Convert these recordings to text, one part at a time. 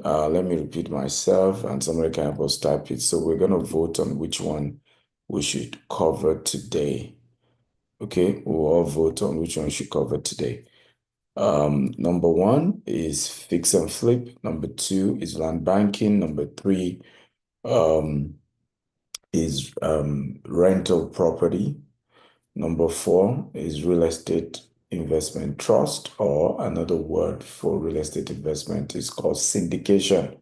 Let me repeat myself and somebody can help us type it. So we're going to vote on which one we should cover today. Okay, we'll all vote on which one we should cover today. Number one is fix and flip. Number two is land banking. Number three is rental property. Number four is real estate investment trust, or another word for real estate investment is called syndication,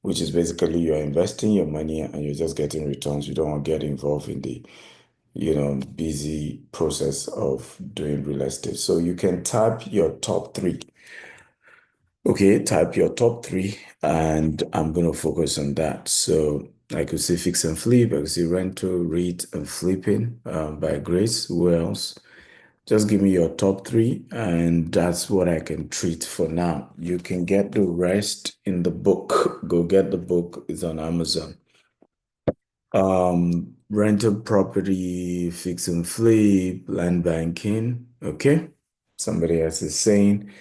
which is basically you're investing your money and you're just getting returns. You don't want to get involved in the, busy process of doing real estate. So you can type your top three. Okay, type your top three, and I'm going to focus on that. So I could say fix and flip, I could say rental, REIT, and flipping by Grace. Who else? Just give me your top three, and that's what I can treat for now. You can get the rest in the book. Go get the book, it's on Amazon. Rental property, fix and flip, land banking. Okay. Somebody else is saying,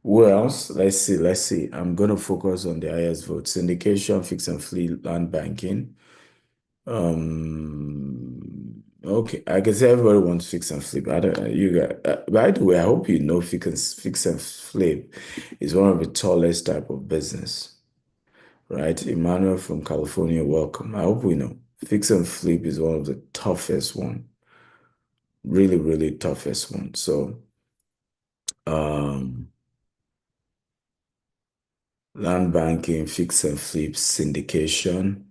who else? Let's see. I'm gonna focus on the highest vote. Syndication, fix and flip, land banking. Okay, I can say everybody wants fix and flip. I don't, you got, by the way, I hope you know fix and flip is one of the tallest type of business, right? Emmanuel from California, welcome. I hope we know. Fix and flip is one of the toughest one, really, really toughest one. So, um, land banking, fix and flip, syndication,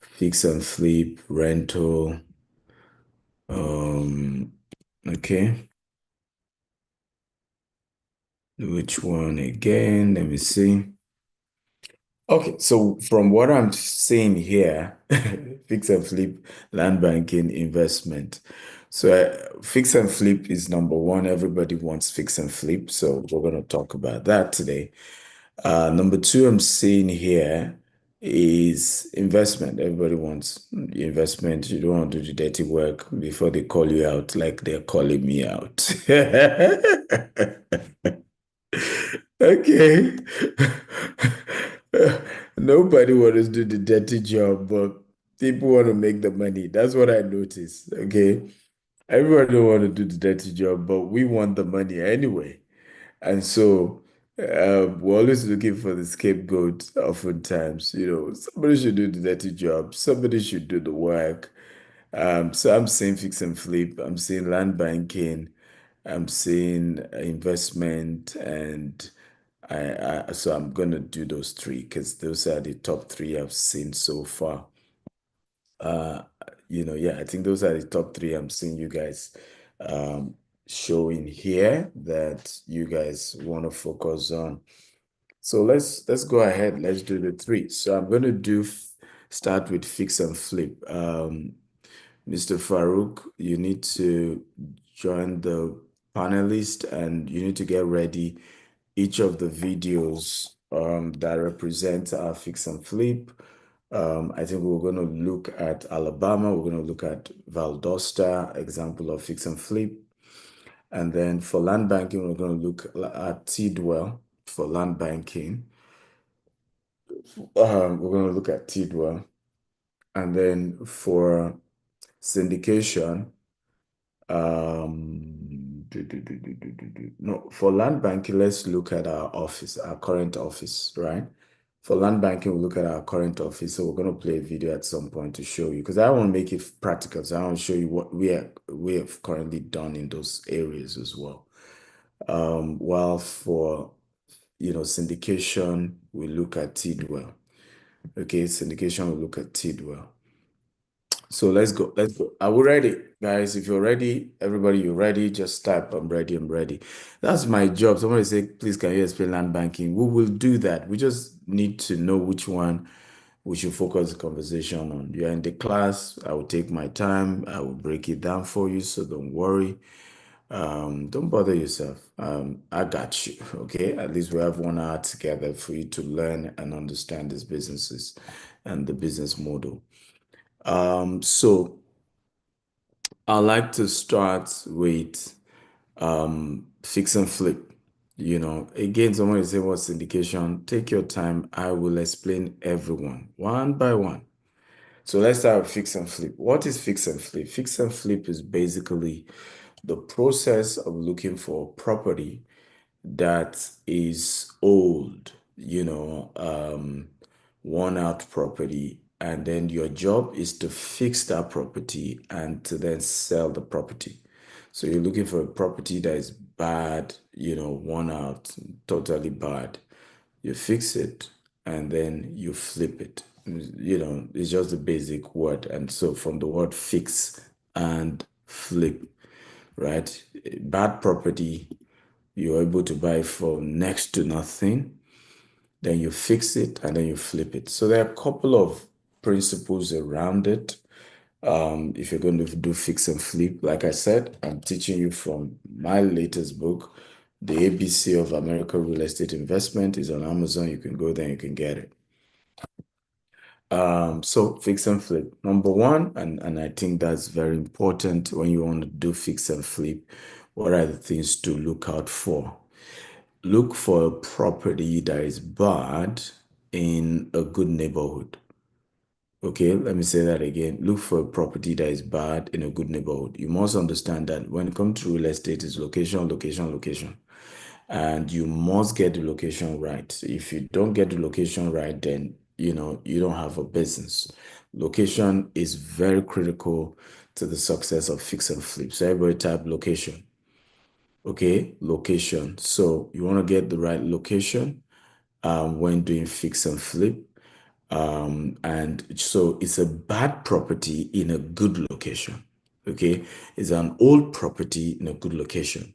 fix and flip, rental. Okay. Which one again? Let me see. Okay, so from what I'm seeing here, fix and flip, land banking, investment. So fix and flip is number one. Everybody wants fix and flip, so we're going to talk about that today. Number two, I'm seeing here is investment. Everybody wants investment. You don't want to do the dirty work before they call you out, like they're calling me out. Okay. Nobody wants to do the dirty job, but people want to make the money. That's what I noticed. Okay. Everybody don't want to do the dirty job, but we want the money anyway. And so we're always looking for the scapegoat oftentimes. Somebody should do the dirty job, somebody should do the work. So I'm saying fix and flip, I'm saying land banking, I'm saying investment, and so I'm gonna do those three because those are the top three I've seen so far. Uh, yeah, I think those are the top three I'm seeing you guys um, showing here that you guys want to focus on. So let's go ahead. Let's do the three. So I'm going to start with fix and flip. Mr. Farouk, you need to join the panelist and you need to get ready each of the videos that represent our fix and flip. I think we're going to look at Alabama. We're going to look at Valdosta, example of fix and flip. And then for land banking, we're going to look at Tidwell for land banking. We're going to look at Tidwell. And then for syndication, no, for land banking, let's look at our office, our current office, right? For land banking, we'll look at our current office. So we're going to play a video at some point to show you, because I want to make it practical. So I want to show you what we have currently done in those areas as well. While for, syndication, we look at Tidwell. Okay, syndication, we look at Tidwell. So let's go. Let's go. Are we ready, guys? If you're ready, everybody, you're ready, just type, I'm ready, I'm ready. That's my job. Somebody say, please, can you explain land banking? We will do that. We just need to know which one we should focus the conversation on. You're in the class, I will take my time, I will break it down for you, so don't worry. Don't bother yourself. I got you, okay? At least we have 1 hour together for you to learn and understand these businesses and the business model. So I like to start with fix and flip. Again, someone is saying what's syndication? Take your time. I will explain everyone one by one. So let's start with fix and flip. What is fix and flip? Fix and flip is basically the process of looking for property that is old, worn out property, and then your job is to fix that property and to then sell the property. So you're looking for a property that is bad, worn out, totally bad. You fix it and then you flip it. It's just a basic word. And so from the word fix and flip, right? Bad property, you're able to buy for next to nothing, then you fix it and then you flip it. So there are a couple of principles around it. If you're going to do fix and flip, like I said, I'm teaching you from my latest book, The ABC of American Real Estate Investment is on Amazon. You can go there, you can get it. So fix and flip. Number one, and I think that's very important when you want to do fix and flip, what are the things to look out for? Look for a property that is bad in a good neighborhood. Okay, let me say that again. Look for a property that is bad in a good neighborhood. You must understand that when it comes to real estate, it's location, location, location. And you must get the location right. If you don't get the location right, then you don't have a business. Location is very critical to the success of fix and flip. So everybody type location. Okay, location. So you want to get the right location when doing fix and flip. And so it's a bad property in a good location. Okay, it's an old property in a good location.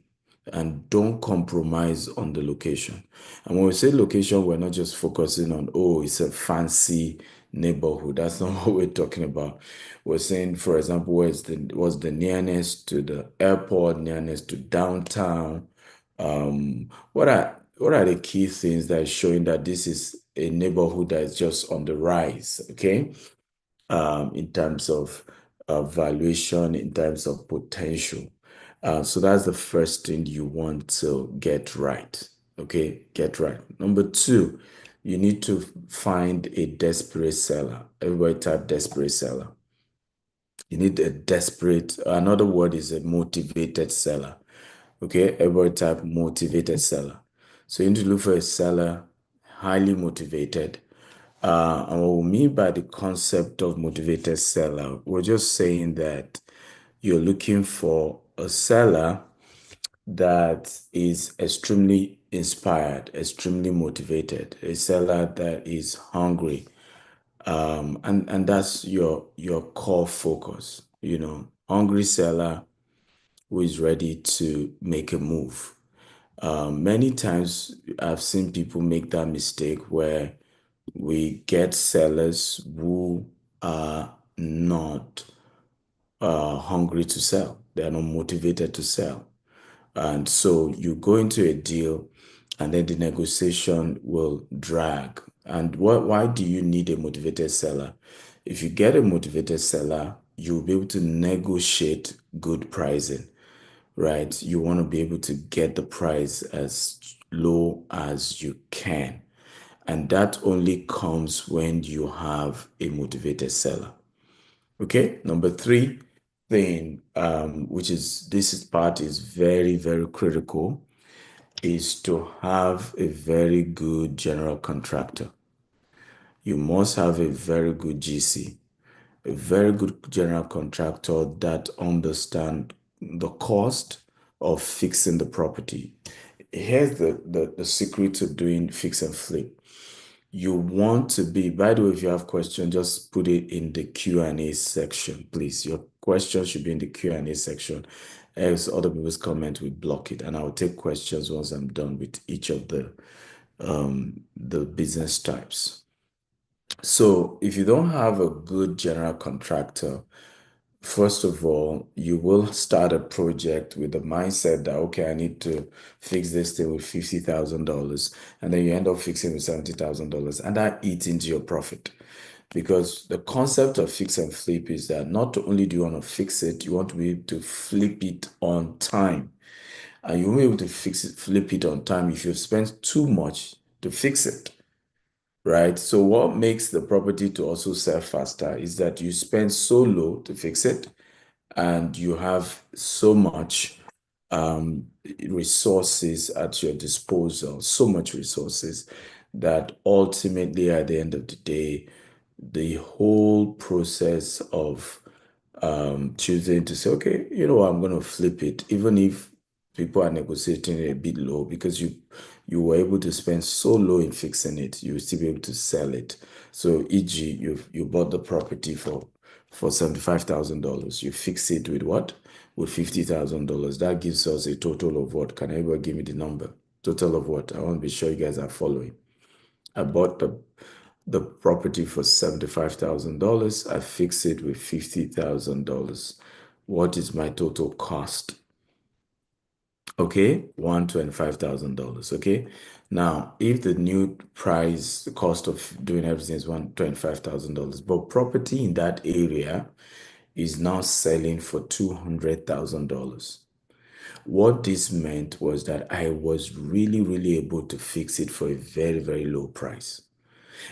And don't compromise on the location. And when we say location, we're not just focusing on, oh, it's a fancy neighborhood. That's not what we're talking about. We're saying, for example, what's the nearness to the airport, nearness to downtown. What are the key things that is showing that this is a neighborhood that is just on the rise, okay? In terms of valuation, in terms of potential. So that's the first thing you want to get right, okay? Get right. Number two, you need to find a desperate seller. Everybody type desperate seller. You need a desperate, another word is a motivated seller. Okay, everybody type motivated seller. So you need to look for a seller highly motivated. And what we mean by the concept of motivated seller, we're just saying that you're looking for a seller that is extremely inspired, extremely motivated, a seller that is hungry. And that's your core focus, hungry seller who is ready to make a move. Many times I've seen people make that mistake where we get sellers who are not hungry to sell. They are not motivated to sell. And so you go into a deal and then the negotiation will drag. And why do you need a motivated seller? If you get a motivated seller, you'll be able to negotiate good pricing, right? You want to be able to get the price as low as you can. And that only comes when you have a motivated seller. Okay, number three thing, which is this part is very, very critical, is to have a very good general contractor. You must have a very good GC, a very good general contractor that understand the cost of fixing the property. Here's the secret to doing fix and flip. You want to be, by the way, if you have questions, just put it in the Q&A section, please. Your questions should be in the Q&A section. Else other people's comment will block it. And I'll take questions once I'm done with each of the business types. So if you don't have a good general contractor, first of all, you will start a project with the mindset that, okay, I need to fix this thing with $50,000. And then you end up fixing with $70,000. And that eats into your profit. Because the concept of fix and flip is that not only do you want to fix it, you want to be able to flip it on time. and you won't be able to flip it on time if you've spent too much to fix it, right? So what makes the property to also sell faster is that you spend so low to fix it, and you have so much resources at your disposal, so much resources that ultimately at the end of the day, the whole process of choosing to say, okay, you know, I'm going to flip it, even if people are negotiating it a bit low, because you were able to spend so low in fixing it, you will still be able to sell it. So, e.g., you bought the property for $75,000. You fix it with what? With $50,000. That gives us a total of what? Can anybody give me the number? Total of what? I want to be sure you guys are following. I bought the property for $75,000. I fix it with $50,000. What is my total cost? Okay, $125,000. Okay. Now, if the new price, the cost of doing everything is $125,000, but property in that area is now selling for $200,000. What this meant was that I was really, really able to fix it for a very, very low price.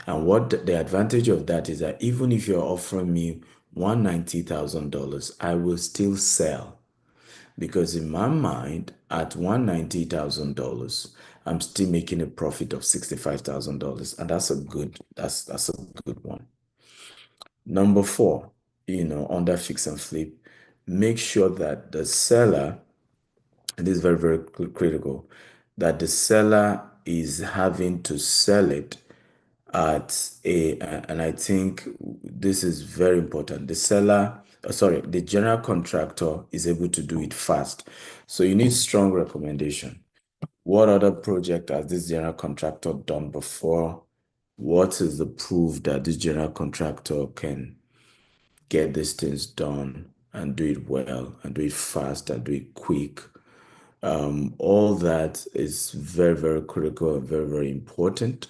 And what the advantage of that is that even if you're offering me $190,000, I will still sell, because in my mind, at $190,000, I'm still making a profit of $65,000, and that's a good one. Number four, under fix and flip, make sure that the seller, and this is very, very critical, that the seller is having to sell it and I think this is very important. The general contractor is able to do it fast. So you need strong recommendation. What other project has this general contractor done before? What is the proof that this general contractor can get these things done and do it well and do it fast and do it quick? All that is very, very critical and very, very important.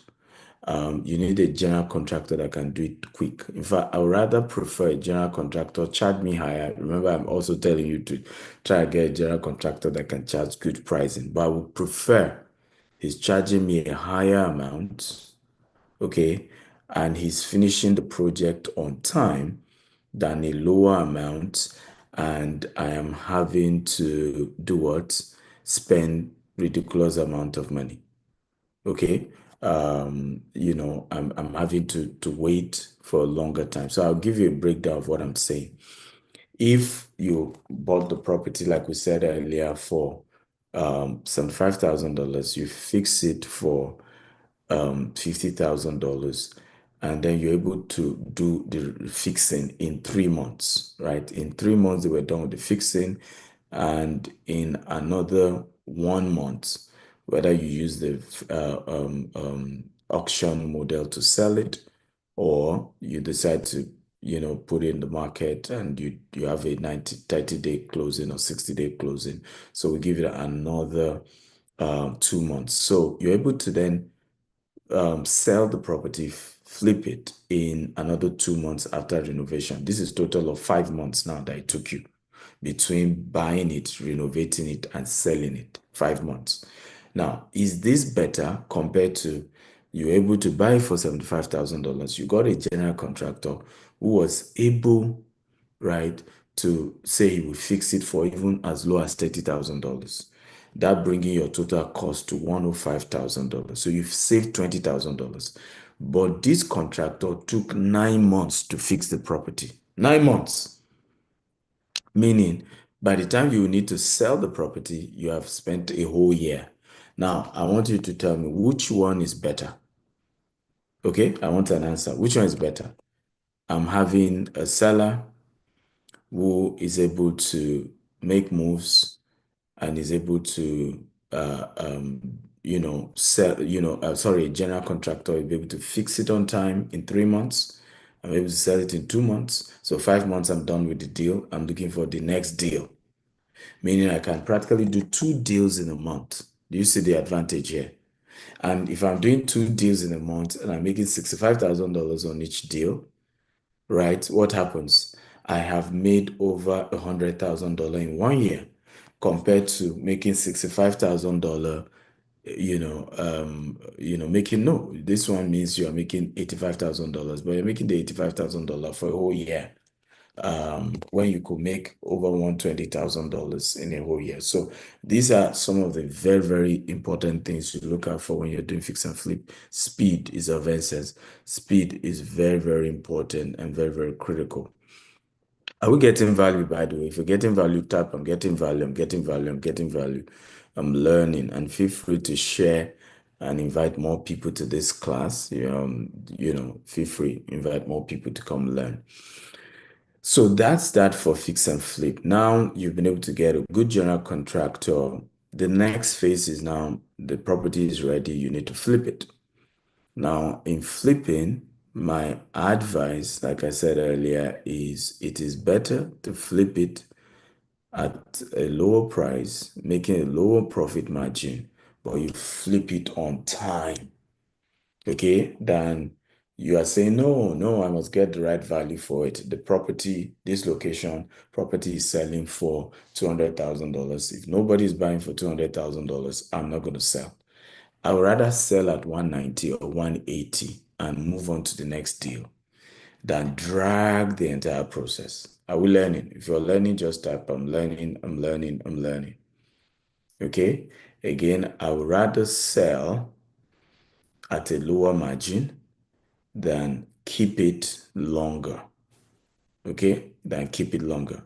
You need a general contractor that can do it quick. In fact, I would rather prefer a general contractor charge me higher. Remember, I'm also telling you to try to get a general contractor that can charge good pricing, but I would prefer he's charging me a higher amount, okay, and he's finishing the project on time than a lower amount, and I am having to do what? Spend ridiculous amount of money. Okay. I'm having to wait for a longer time. So I'll give you a breakdown of what I'm saying. If you bought the property, like we said earlier, for $75,000, you fix it for $50,000, and then you're able to do the fixing in 3 months, right? In 3 months, they were done with the fixing, and in another 1 month, whether you use the auction model to sell it, or you decide to put it in the market, and you have a 30-day closing or 60-day closing, so we give it another 2 months. So you're able to then sell the property, flip it in another 2 months after renovation. This is total of 5 months now that it took you between buying it, renovating it, and selling it. 5 months. Now, is this better compared to you're able to buy for $75,000? You got a general contractor who was able, right, to say he will fix it for even as low as $30,000. That bringing your total cost to $105,000. So you've saved $20,000. But this contractor took 9 months to fix the property. 9 months. Meaning, by the time you need to sell the property, you have spent a whole year. Now, I want you to tell me which one is better. Okay, I want an answer. Which one is better? I'm having a seller who is able to make moves and is able to, sell, a general contractor will be able to fix it on time in 3 months. I'm able to sell it in 2 months. So 5 months, I'm done with the deal. I'm looking for the next deal, meaning I can practically do 2 deals in a month. Do you see the advantage here? And if I'm doing 2 deals in a month and I'm making $65,000 on each deal, right? What happens? I have made over $100,000 in 1 year, compared to making $65,000, making no. This one means you are making $85,000, but you're making the $85,000 for a whole year. When you could make over $120,000 in a whole year. So these are some of the very, very important things to look out for when you're doing fix and flip. Speed is of essence. Speed is very, very important and very, very critical. Are we getting value, by the way? If you're getting value, tap, I'm getting value, I'm getting value, I'm getting value. I'm learning, and feel free to share and invite more people to this class. Feel free, invite more people to come learn. So that's that for fix and flip. Now you've been able to get a good general contractor. The next phase is now the property is ready. You need to flip it. Now, in flipping, my advice, like I said earlier, is it is better to flip it at a lower price, making a lower profit margin, but you flip it on time. Okay, then you are saying, no, I must get the right value for it. The property, this location, property is selling for $200,000. If nobody is buying for $200,000, I'm not going to sell. I would rather sell at 190 or 180 and move on to the next deal than drag the entire process. Are we learning? If you're learning, just type, I'm learning, I'm learning, I'm learning. Okay? Again, I would rather sell at a lower margin than keep it longer. Okay? Than keep it longer.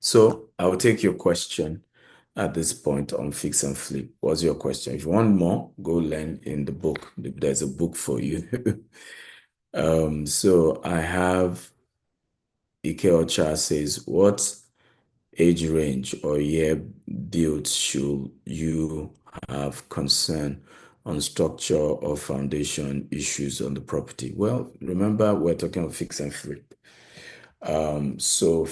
So I will take your question at this point on fix and flip. What's your question? If you want more, go learn in the book. There's a book for you. So I have Ike Ocha says, what age range or year build should you have concern on structure or foundation issues on the property? Well, remember we're talking about fix and flip. So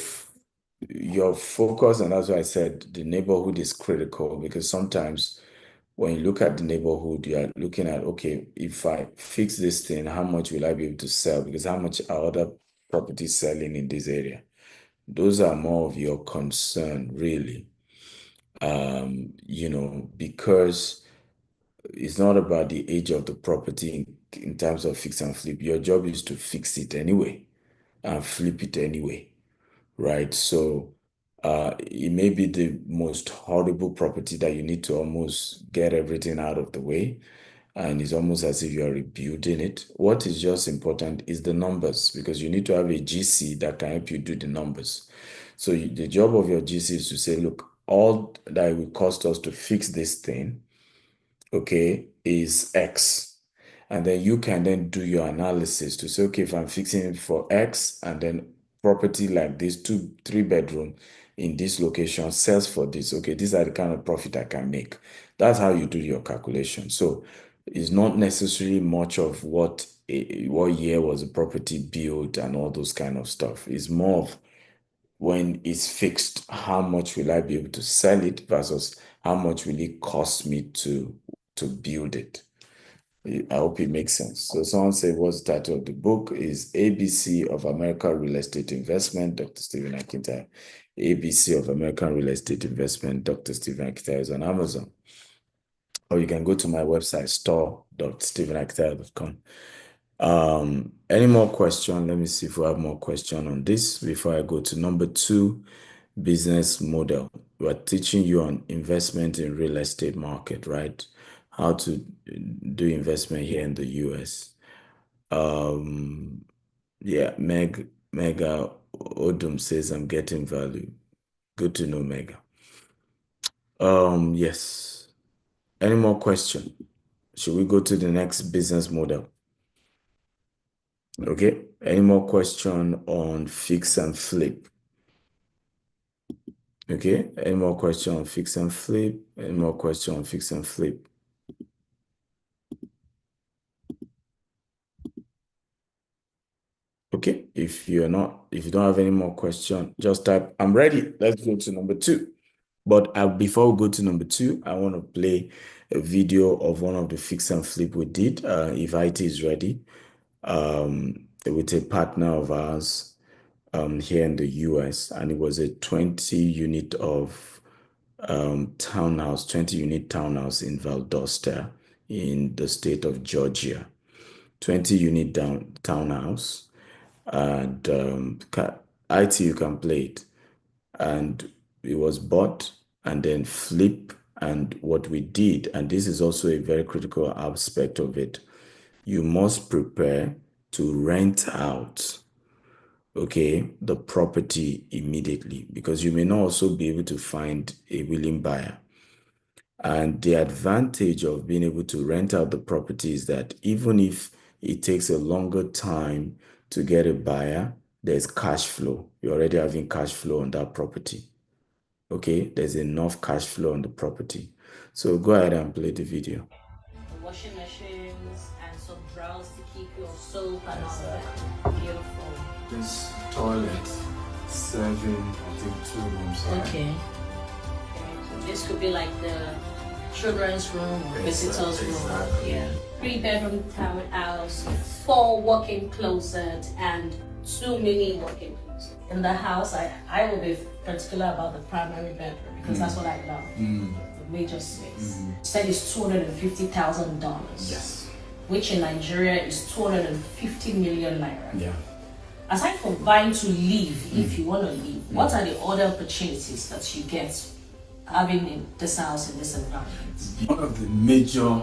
your focus, and that's why I said the neighborhood is critical, because sometimes when you look at the neighborhood, you are looking at, okay, if I fix this thing, how much will I be able to sell? Because how much are other properties selling in this area? Those are more of your concern, really. Because it's not about the age of the property in terms of fix and flip. Your job is to fix it anyway and flip it anyway, right? So it may be the most horrible property that you need to almost get everything out of the way. And it's almost as if you're rebuilding it. What is just important is the numbers, because you need to have a GC that can help you do the numbers. So the job of your GC is to say, look, all that it will cost us to fix this thing, okay, is X. And then you can then do your analysis to say, okay, if I'm fixing it for X and then property like this, 3 bedroom in this location sells for this, okay, these are the kind of profit I can make. That's how you do your calculation. So it's not necessarily much of what year was the property built and all those kind of stuff. It's more of when it's fixed, how much will I be able to sell it versus how much will it cost me to build it. I hope it makes sense. So someone said, what's the title of the book? Is ABC of American Real Estate Investment, Dr. Stephen Akintayo. ABC of American Real Estate Investment, Dr. Stephen Akintayo is on Amazon. Or you can go to my website, store.stephenakintayo.com. Any more question? Let me see if we have more question on this before I go to number 2, business model. We're teaching you on investment in real estate market, right? How to do investment here in the US. Yeah, Mega Odum says I'm getting value. Good to know, Mega. Yes. Any more question? Should we go to the next business model? Okay. Any more question on fix and flip? Okay. Any more question on fix and flip? Any more question on fix and flip? Okay. If you don't have any more question, just type, I'm ready. Let's go to number 2. But before we go to number 2, I want to play a video of one of the fix and flip we did. If IT is ready, with a partner of ours here in the US, and it was a 20 unit of townhouse, 20-unit townhouse in Valdosta in the state of Georgia. 20-unit townhouse, and IT, you can play it. And it was bought and then flip. And what we did, and this is also a very critical aspect of it, you must prepare to rent out, okay, the property immediately, because you may not also be able to find a willing buyer. And the advantage of being able to rent out the property is that even if it takes a longer time to get a buyer, there's cash flow. You're already having cash flow on that property. Okay, there's enough cash flow on the property. So go ahead and play the video. The washing machines and some drawers to keep your soap and all that. Beautiful. This toilet serving, I think, 2 rooms. Okay. So this could be like the children's room or visitors room. Exactly. Yeah. 3-bedroom townhouse, 4 walk-in closet and 2 mini walk-in closets. In the house, I will be particular about the primary bedroom because that's what I love. The major space. Said it's $250,000. Yes. Which in Nigeria is 250 million naira. Yeah. Aside from buying to live, if you want to live, what are the other opportunities that you get having in this house, in this environment? One of the major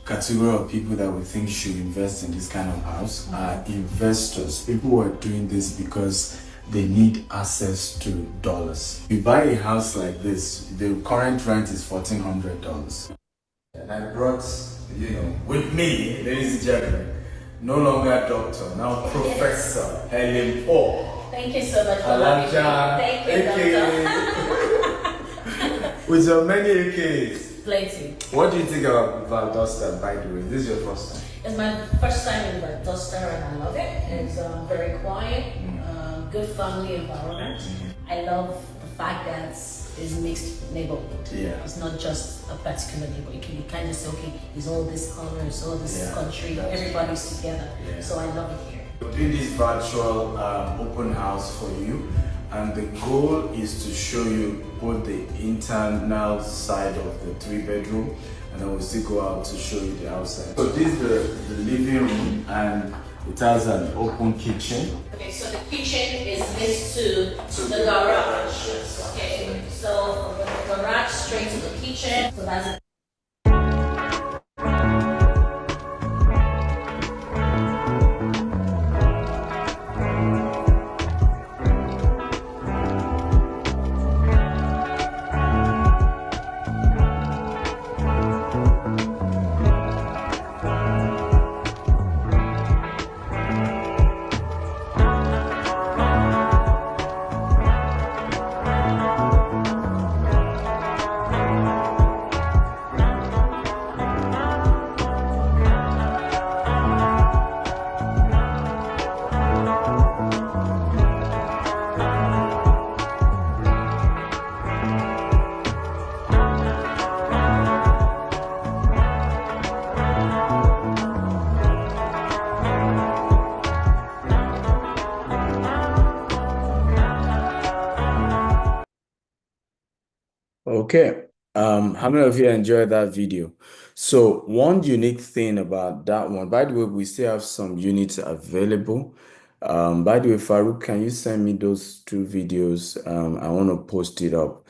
category of people that we think should invest in this kind of house are investors. People who are doing this because they need access to dollars. You buy a house like this, the current rent is $1,400. And I brought, with me, ladies and gentlemen, no longer doctor, now Professor Helen Paul. Thank you so much for having me. Thank you, doctor. With so many AKs. Plenty. What do you think about Valdosta, by the way? This is your first time? It's my first time in Valdosta and I love it. It's very quiet, good family environment. I love the fact that it's mixed neighborhood. Yeah. It's not just a particular neighborhood. You can kind of say, okay, it's all this color, it's all this country, everybody's together. Yeah. So I love it here. We're doing this virtual open house for you. And the goal is to show you both the internal side of the 3-bedroom, and then we'll still go out to show you the outside. So this is the living room, and it has an open kitchen. Okay, so the kitchen is next to the garage. Okay, so from the garage straight to the kitchen. So that's it. Okay. How many of you enjoyed that video? So one unique thing about that one, by the way, we still have some units available. By the way, Farouk, can you send me those 2 videos? I want to post it up.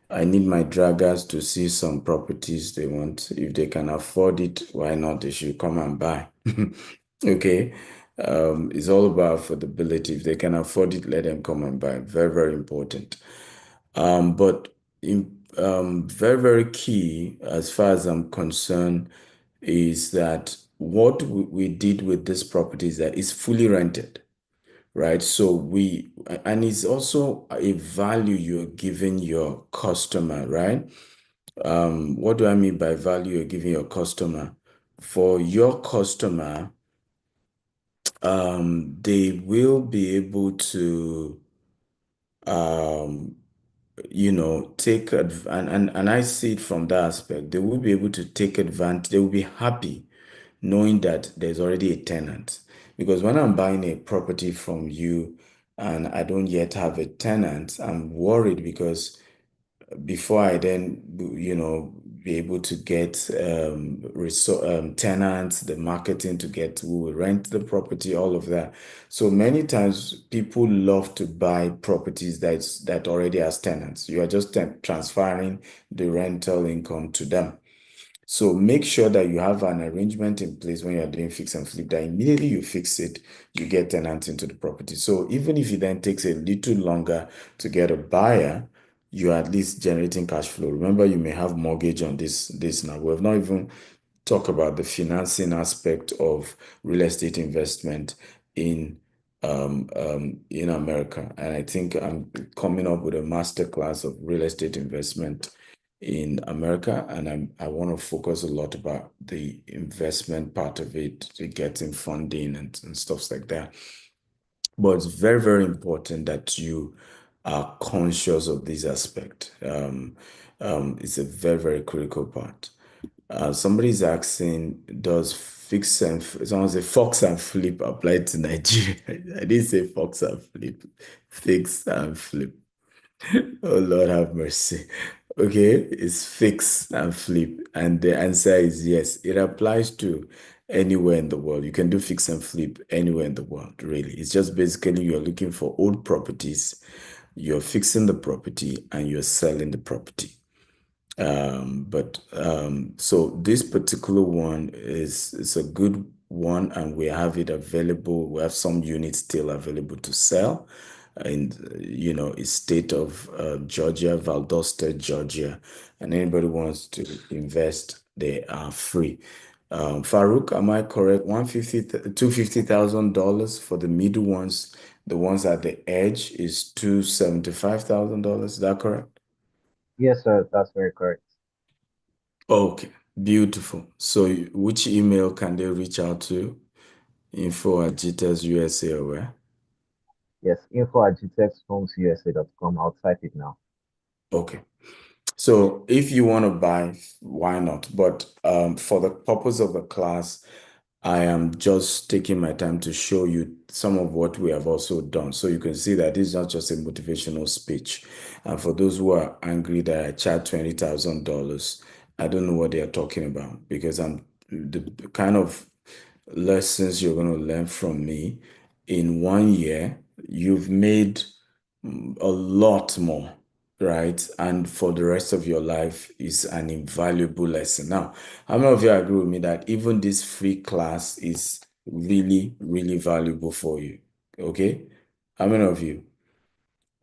I need my draggers to see some properties they want. If they can afford it, why not? They should come and buy. Okay. It's all about affordability. If they can afford it, let them come and buy. Very, very important. But very, very key, as far as I'm concerned, is that what we did with this property is that it's fully rented, right? So and it's also a value you're giving your customer, right? What do I mean by value you're giving your customer? For your customer, they will be able to, take and I see it from that aspect. They will be able to take advantage. They will be happy knowing that there's already a tenant. Because when I'm buying a property from you and I don't yet have a tenant, I'm worried because before I then, be able to get tenants, the marketing to get who will rent the property, all of that. So many times people love to buy properties that already has tenants. You are just transferring the rental income to them. So make sure that you have an arrangement in place when you're doing fix and flip, that immediately you fix it, you get tenants into the property. So even if it then takes a little longer to get a buyer, you're at least generating cash flow. Remember, you may have mortgage on this now. We have not even talked about the financing aspect of real estate investment in in America. And I think I'm coming up with a master class of real estate investment in America, and I want to focus a lot about the investment part of it, to getting funding and stuff like that. But it's very, very important that you are conscious of this aspect. It's a very, very critical part. Somebody's asking, does fix and someone say fox and flip apply to Nigeria? I didn't say fox and flip, fix and flip. Oh Lord have mercy. Okay, it's fix and flip. And the answer is yes. It applies to anywhere in the world. You can do fix and flip anywhere in the world, really. It's just basically you're looking for old properties, you're fixing the property, and you're selling the property. So this particular one is a good one, and we have it available. We have some units still available to sell in a state of Georgia, Valdosta, Georgia, and anybody wants to invest, they are free. Farouk, am I correct? $250,000 for the middle ones. The ones at the edge is $275,000. Is that correct? Yes, sir, that's very correct. Okay, beautiful. So which email can they reach out to? Info@GTEX USA or where? Yes, info@gtexhomeusa.com. I'll type it now. Okay. So if you want to buy, why not? But for the purpose of the class, I am just taking my time to show you some of what we have also done. So you can see that this is not just a motivational speech. And for those who are angry that I charge $20,000, I don't know what they are talking about, because the kind of lessons you're going to learn from me in 1 year, you've made a lot more, right? And for the rest of your life is an invaluable lesson. Now, how many of you agree with me that even this free class is really, really valuable for you? Okay? How many of you?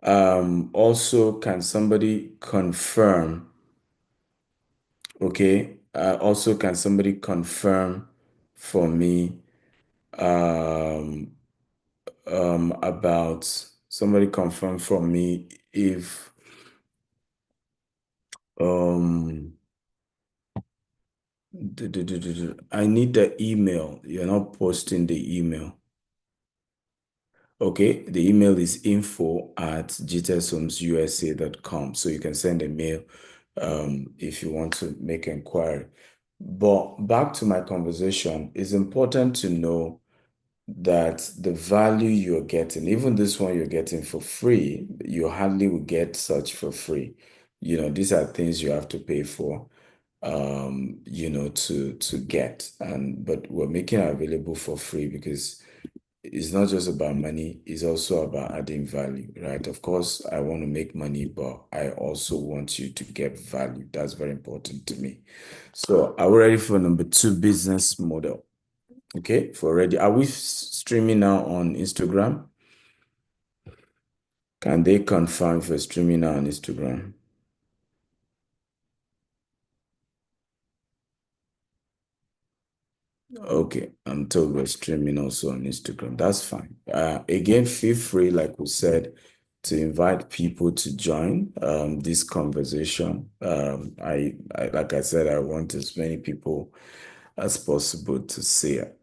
Also, can somebody confirm? Okay. Also, can somebody confirm for me um, about somebody confirm for me if um I need the email. You're not posting the email. Okay, the email is info@gtexhomesusa.com. So you can send a mail if you want to make inquiry. But back to my conversation, it's important to know that the value you're getting, even this one you're getting for free, you hardly will get such for free. These are things you have to pay for, to get. But we're making it available for free because it's not just about money, it's also about adding value, right? Of course, I want to make money, but I also want you to get value. That's very important to me. So are we ready for number 2, business model? Okay, for ready. Are we streaming now on Instagram? Can they confirm if we're streaming now on Instagram? Okay, I'm told we're streaming also on Instagram. That's fine. Again, feel free, like we said, to invite people to join this conversation. Like I said, I want as many people as possible to see it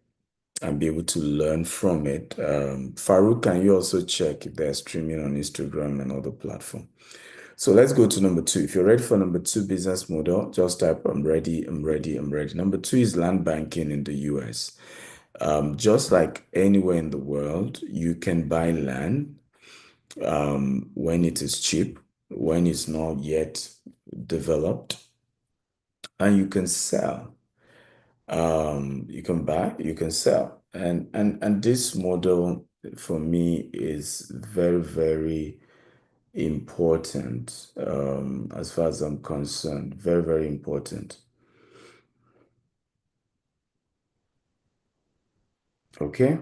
and be able to learn from it. Farouk, can you also check if they're streaming on Instagram and other platforms? So let's go to number 2. If you're ready for number 2 business model, just type I'm ready, I'm ready, I'm ready. Number 2 is land banking in the US. Just like anywhere in the world, you can buy land when it is cheap. when it's not yet developed, and you can sell. You can buy, you can sell, and this model for me is very, very important, as far as I'm concerned. Very, very important. Okay.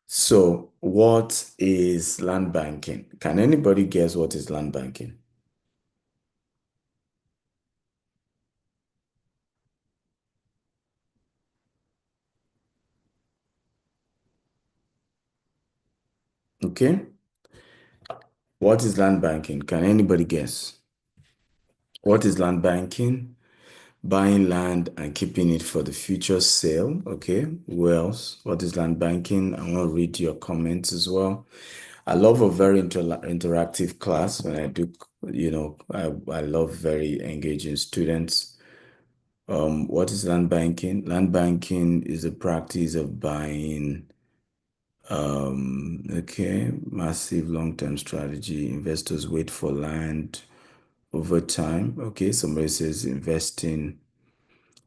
So, what is land banking? Can anybody guess what is land banking? Okay. What is land banking? Can anybody guess? What is land banking? Buying land and keeping it for the future sale. Okay. Who else? What is land banking? I want to read your comments as well. I love a very interactive class when I do, I love very engaging students. What is land banking? Land banking is the practice of buying, massive long-term strategy. Investors wait for land over time. Okay, somebody says investing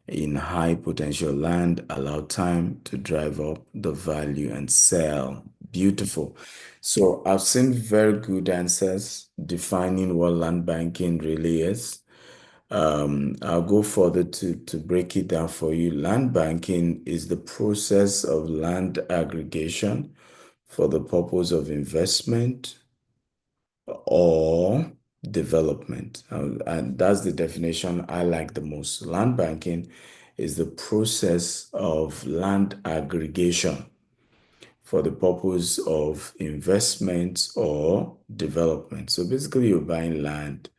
in high potential land, allow time to drive up the value and sell. Beautiful. So I've seen very good answers defining what land banking really is. I'll go further to break it down for you. Land banking is the process of land aggregation for the purpose of investment or development. And that's the definition I like the most. Land banking is the process of land aggregation for the purpose of investment or development. So basically, you're buying land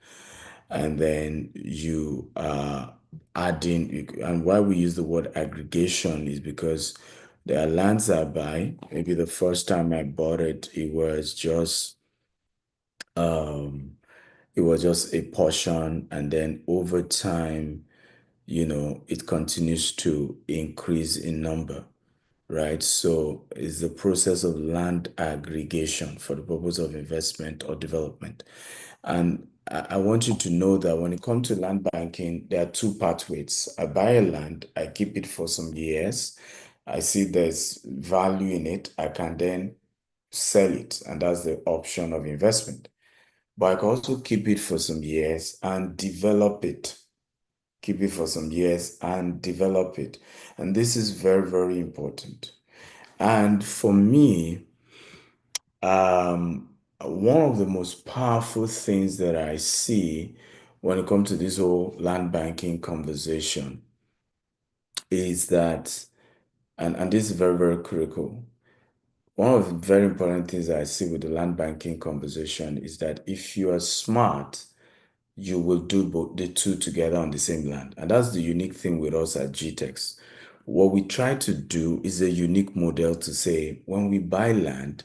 and then you are adding, and why we use the word aggregation is because there are lands I buy. Maybe the first time I bought it, um, it was just a portion, and then over time, it continues to increase in number, right? So it's the process of land aggregation for the purpose of investment or development. And I want you to know that when it comes to land banking, there are two pathways. I buy a land, I keep it for some years. I see there's value in it. I can then sell it, and that's the option of investment. But I can also keep it for some years and develop it. Keep it for some years and develop it. And this is very, very important. And for me, one of the most powerful things that I see when it comes to this whole land banking conversation is that, and this is very, very critical. One of the very important things that I see with the land banking conversation is that if you are smart, you will do both the two together on the same land. And that's the unique thing with us at GTEx. What we try to do is a unique model to say, when we buy land,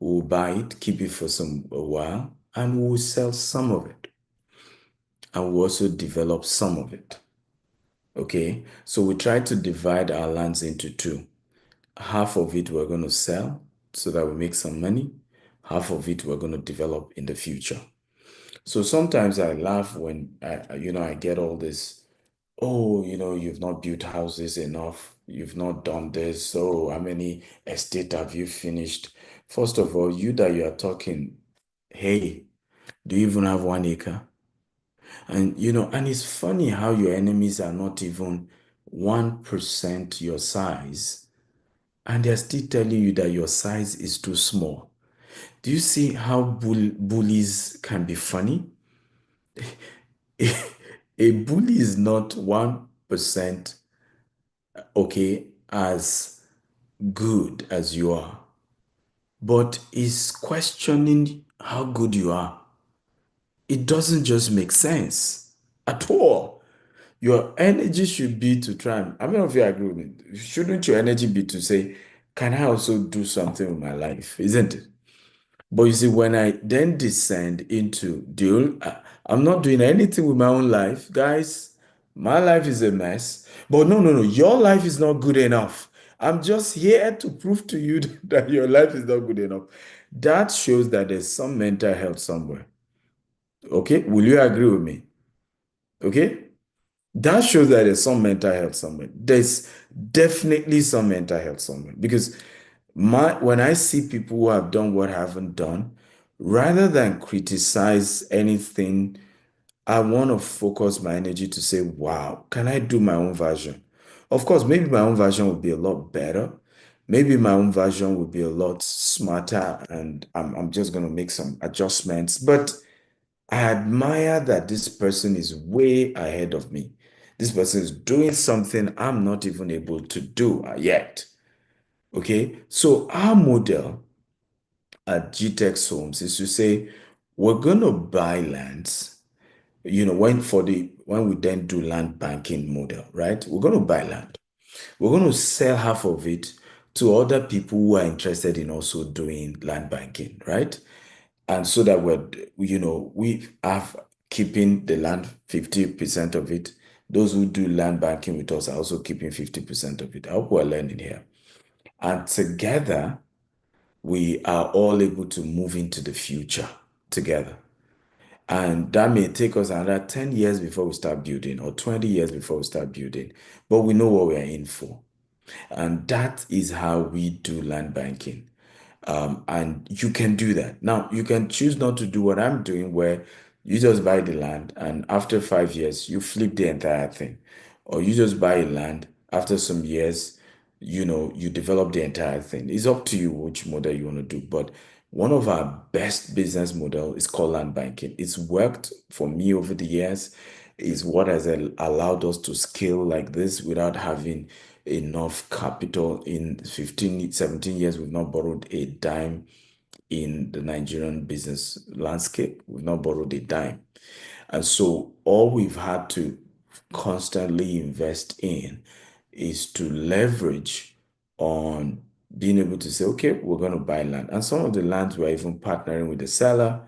we'll buy it, keep it for a while, and we'll sell some of it. And we'll also develop some of it. Okay? So we try to divide our lands into two. Half of it we're going to sell so that we make some money. Half of it we're going to develop in the future. So sometimes I laugh when I get all this, oh, you've not built houses enough, you've not done this, so how many estate have you finished? First of all, you that you are talking, hey, do you even have 1 acre? And it's funny how your enemies are not even 1% your size, and they're still telling you that your size is too small. Do you see how bullies can be funny? A bully is not 1%, okay, as good as you are, but is questioning how good you are. It doesn't just make sense at all. Your energy should be to try and, how many of you agree with me? Shouldn't your energy be to say, can I also do something with my life? Isn't it? But you see, when I then descend into I'm not doing anything with my own life, guys. My life is a mess. But no, no, no, your life is not good enough. I'm just here to prove to you that your life is not good enough. that shows that there's some mental health somewhere. Okay, will you agree with me? Okay, that shows that there's some mental health somewhere. There's definitely some mental health somewhere because when I see people who have done what I haven't done, rather than criticize anything, I want to focus my energy to say, wow, can I do my own version? Of course, maybe my own version would be a lot better. Maybe my own version would be a lot smarter, and I'm just going to make some adjustments. But I admire that this person is way ahead of me. This person is doing something I'm not even able to do yet. Okay, so our model at GTEX Homes is to say we're going to buy lands. When we then do land banking model, right? We're going to buy land. We're going to sell half of it to other people who are interested in also doing land banking, right? And so that we have keeping the land 50% of it. Those who do land banking with us are also keeping 50% of it. I hope we're learning here. And together, we are all able to move into the future together. And that may take us another 10 years before we start building, or 20 years before we start building. But we know what we are in for. And that is how we do land banking. And you can do that. Now, you can choose not to do what I'm doing, where you just buy the land and after 5 years, you flip the entire thing. Or you just buy land, after some years, you develop the entire thing. It's up to you which model you want to do. But one of our best business model is called land banking. It's worked for me over the years. Is what has allowed us to scale like this without having enough capital. In 15, 17 years, we've not borrowed a dime in the Nigerian business landscape. We've not borrowed a dime. And so all we've had to constantly invest in is to leverage on being able to say, okay, we're going to buy land. And some of the lands we're even partnering with the seller.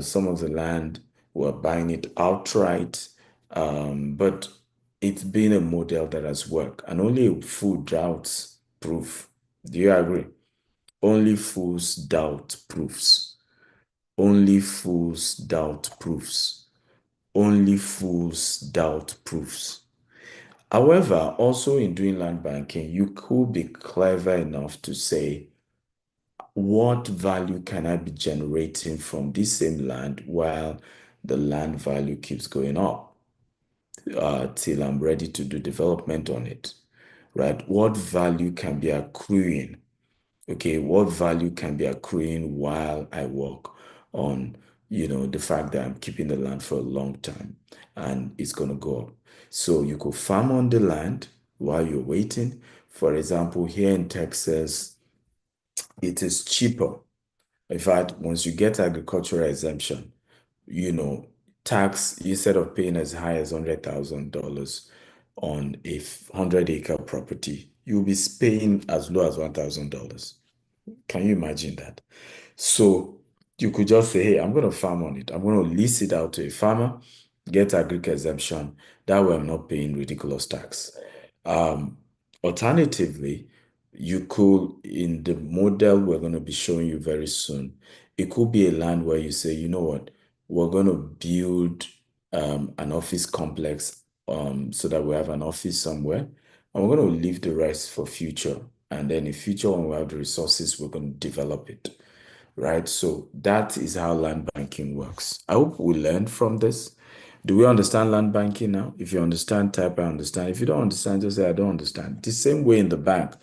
Some of the land we're buying it outright. But it's been a model that has worked, and only a fool doubts proof. Do you agree? Only fools doubt proofs. Only fools doubt proofs. Only fools doubt proofs. However, also in doing land banking, you could be clever enough to say, what value can I be generating from this same land while the land value keeps going up till I'm ready to do development on it, right? What value can be accruing? Okay, what value can be accruing while I work on, the fact that I'm keeping the land for a long time and it's going to go up. So you could farm on the land while you're waiting. For example, here in Texas, it is cheaper. In fact, once you get agricultural exemption, you know, tax, instead of paying as high as $100,000 on a 100-acre property, you'll be paying as low as $1,000. Can you imagine that? So you could just say, hey, I'm going to farm on it. I'm going to lease it out to a farmer, get agric exemption. That way I'm not paying ridiculous tax. Um, Alternatively, you could, in the model we're going to be showing you very soon, it could be a land where you say, you know what, we're going to build an office complex so that we have an office somewhere, and we're going to leave the rest for future. And then in future, when we have the resources, we're going to develop it, right? So that is how land banking works. I hope we learned from this. Do we understand land banking now? If you understand, type I understand. If you don't understand, just say I don't understand. The same way in the bank.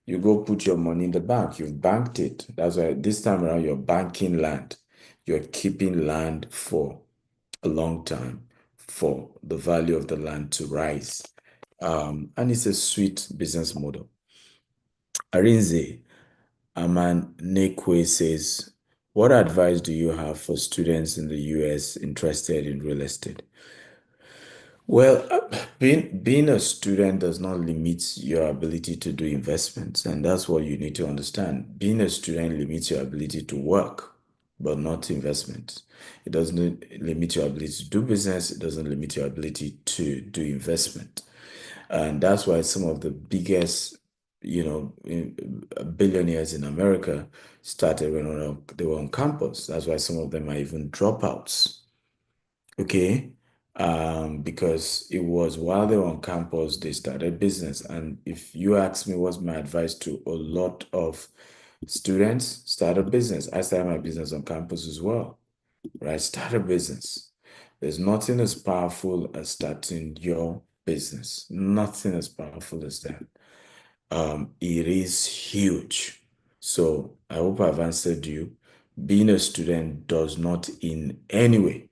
You go put your money in the bank. You've banked it. That's why this time around you're banking land. You're keeping land for a long time for the value of the land to rise. And it's a sweet business model. Arinze Aman Nekwe says, what advice do you have for students in the US interested in real estate? Well, being a student does not limit your ability to do investments, and that's what you need to understand. Being a student limits your ability to work, but not investments. It doesn't limit your ability to do business. It doesn't limit your ability to do investment. And that's why some of the biggest billionaires in America started when they were on campus. That's why some of them are even dropouts. Okay. Because it was while they were on campus, they started business. And if you ask me what's my advice to a lot of students, start a business. I started my business on campus as well, right? Start a business. There's nothing as powerful as starting your business. Nothing as powerful as that. It is huge. So I hope I've answered you. Being a student does not in any way,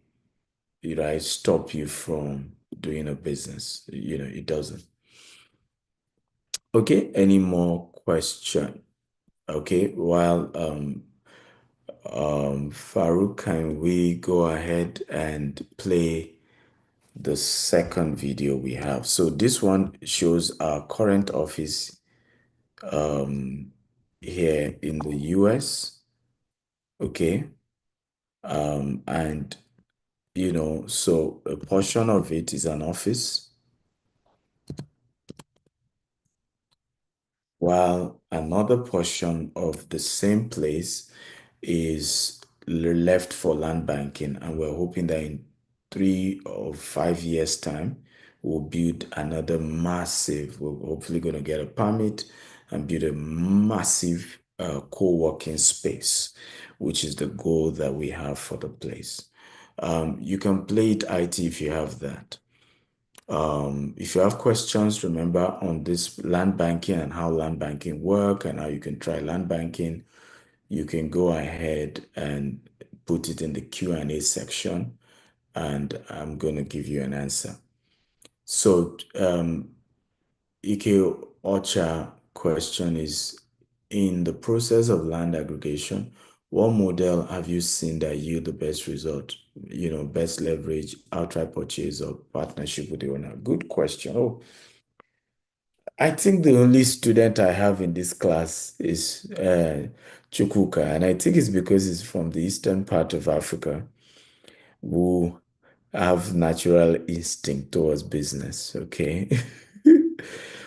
right, stop you from doing a business. It doesn't. Okay, any more question? Okay, while Farouk, can we go ahead and play the second video we have? So this one shows our current office here in the US. Okay. And so a portion of it is an office, while another portion of the same place is left for land banking. And we're hoping that in 3 or 5 years' time, we'll build another massive, we're hopefully going to get a permit and build a massive co-working space, which is the goal that we have for the place. You can play it IT if you have that. If you have questions, remember on this land banking and how land banking work and how you can try land banking, you can go ahead and put it in the Q&A section, and I'm going to give you an answer. So Ike Ocha question is, in the process of land aggregation, what model have you seen that yield the best result? Best leverage, outright purchase, or partnership with the owner? Good question. Oh, I think the only student I have in this class is Chukwuka, and I think it's because he's from the eastern part of Africa who have natural instinct towards business, okay?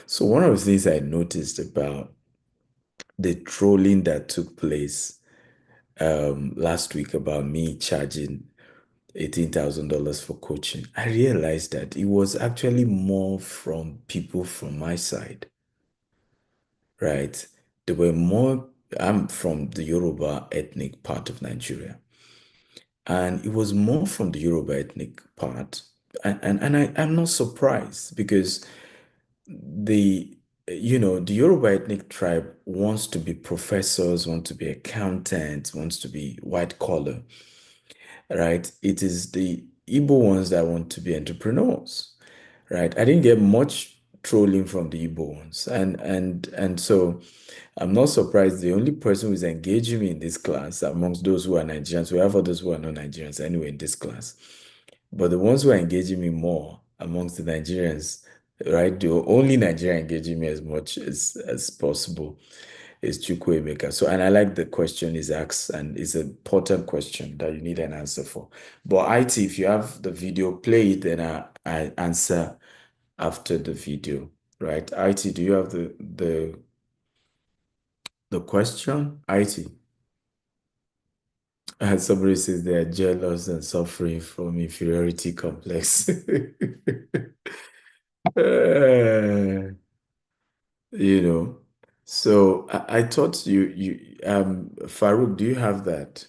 So one of the things I noticed about the trolling that took place last week about me charging $18,000 for coaching, I realized that it was actually more from people from my side, right? There were more, I'm from the Yoruba ethnic part of Nigeria, and it was more from the Yoruba ethnic part. And I'm not surprised because the the Yoruba ethnic tribe wants to be professors, want to be accountants, wants to be white collar, right? It is the Igbo ones that want to be entrepreneurs, right? I didn't get much trolling from the Igbo ones, and so I'm not surprised. The only person who's engaging me in this class amongst those who are Nigerians, we have others who are not Nigerians anyway in this class, but the ones who are engaging me more amongst the Nigerians, right? The only Nigerian engaging me as much as possible is Chukwuemeka. So, and I like the question is asked, and it's an important question that you need an answer for. But IT, if you have the video, play it, then I answer after the video, right? IT, do you have the question? IT. And somebody says they are jealous and suffering from inferiority complex. Uh, you know. So I thought Farouk, do you have that?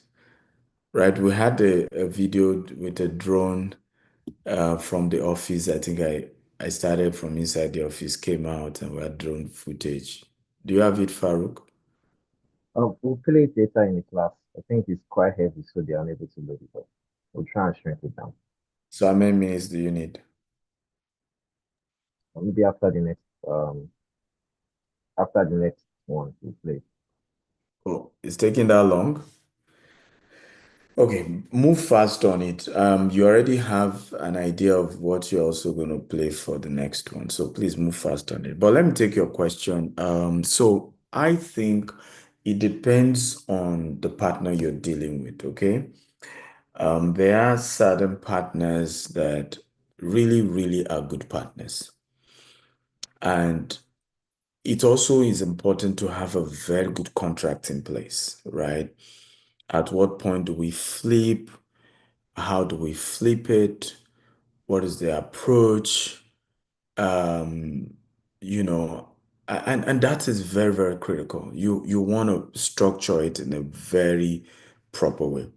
Right? We had a video with a drone from the office. I think I started from inside the office, came out, and we had drone footage. Do you have it, Farouk? We'll play it later in the class. I think it's quite heavy, so they're unable to load it up. We'll try and shrink it down. So how many minutes do you need? Maybe after the next one, we'll play. Oh, it's taking that long? Okay, move fast on it. You already have an idea of what you're also going to play for the next one, so please move fast on it. But let me take your question. So I think it depends on the partner you're dealing with, okay? There are certain partners that really, really are good partners. And it also is important to have a very good contract in place, right? At what point do we flip? How do we flip it? What is the approach? Um, you know, and that is very, very critical. You want to structure it in a very proper way.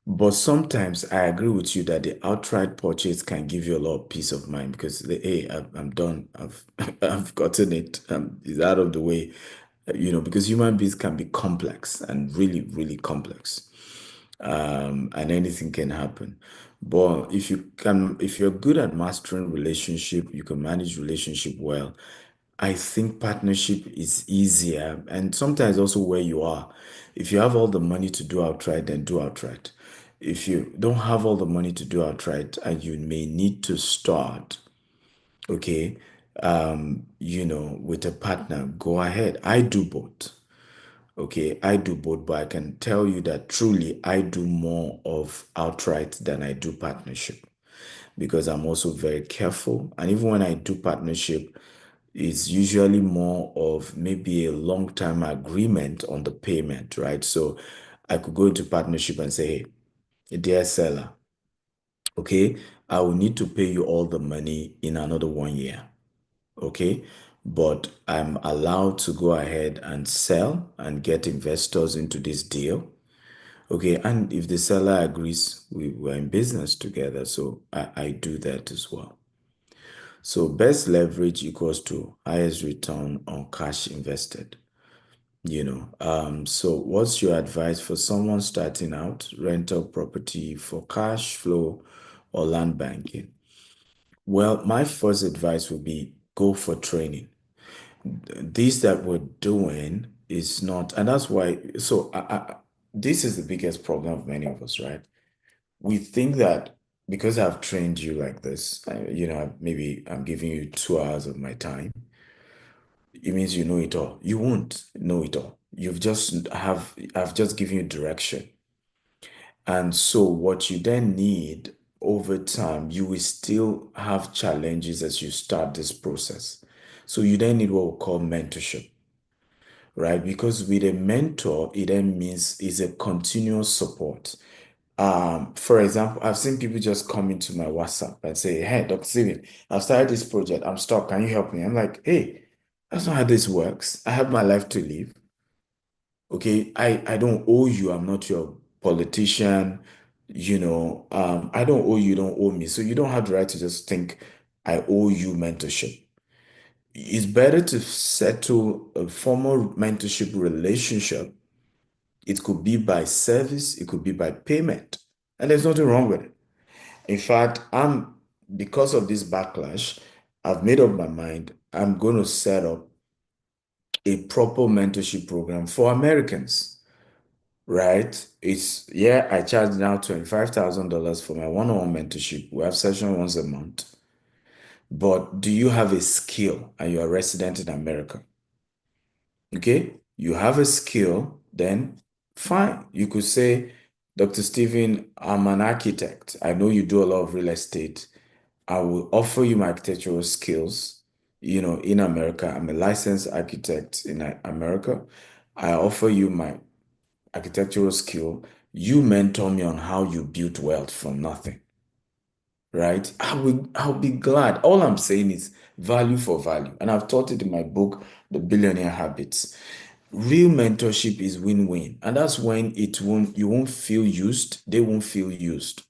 But sometimes I agree with you that the outright purchase can give you a lot of peace of mind because hey, I'm done. I've I've gotten it. It's out of the way. Because human beings can be complex and really, really complex, and anything can happen. But if you're good at mastering relationship, you can manage relationship well. I think partnership is easier, and sometimes also where you are. If you have all the money to do outright, then do outright. If you don't have all the money to do outright, and you may need to start, okay, with a partner, go ahead. I do both. Okay, I do both, but I can tell you that truly I do more of outright than I do partnership because I'm also very careful. And even when I do partnership, it's usually more of maybe a long-term agreement on the payment, right? So I could go into partnership and say, hey, dear seller, okay, I will need to pay you all the money in another 1 year. Okay, but I'm allowed to go ahead and sell and get investors into this deal. Okay, and if the seller agrees, we're in business together. So I do that as well. So best leverage equals to highest return on cash invested. So what's your advice for someone starting out, rental property for cash flow or land banking? Well, my first advice would be go for training. This that we're doing is not, and that's why. So this is the biggest problem of many of us, right? We think that because I've trained you like this, maybe I'm giving you 2 hours of my time. It means you know it all. You won't know it all. I've just given you direction. And so what you then need over time, you will still have challenges as you start this process. So you then need what we call mentorship, right? Because with a mentor, it then means is a continuous support. For example, I've seen people just come into my WhatsApp and say, hey, Dr. Steven, I've started this project. I'm stuck. Can you help me? I'm like, hey, that's not how this works. I have my life to live. Okay. I don't owe you. I'm not your politician. I don't owe you, you don't owe me. So you don't have the right to just think I owe you mentorship. It's better to settle a formal mentorship relationship. It could be by service, it could be by payment, and there's nothing wrong with it. In fact, because of this backlash, I've made up my mind. I'm going to set up a proper mentorship program for Americans, right? I charge now $25,000 for my one-on-one mentorship. We have session once a month. But do you have a skill and you're a resident in America? Okay, you have a skill, then fine. You could say, Dr. Stephen, I'm an architect. I know you do a lot of real estate. I will offer you my architectural skills. In America, I'm a licensed architect in America. I offer you my architectural skill. You mentor me on how you build wealth from nothing, right? I'll be glad. All I'm saying is value for value. And I've taught it in my book, The Billionaire Habits. Real mentorship is win-win. And that's when you won't feel used, they won't feel used,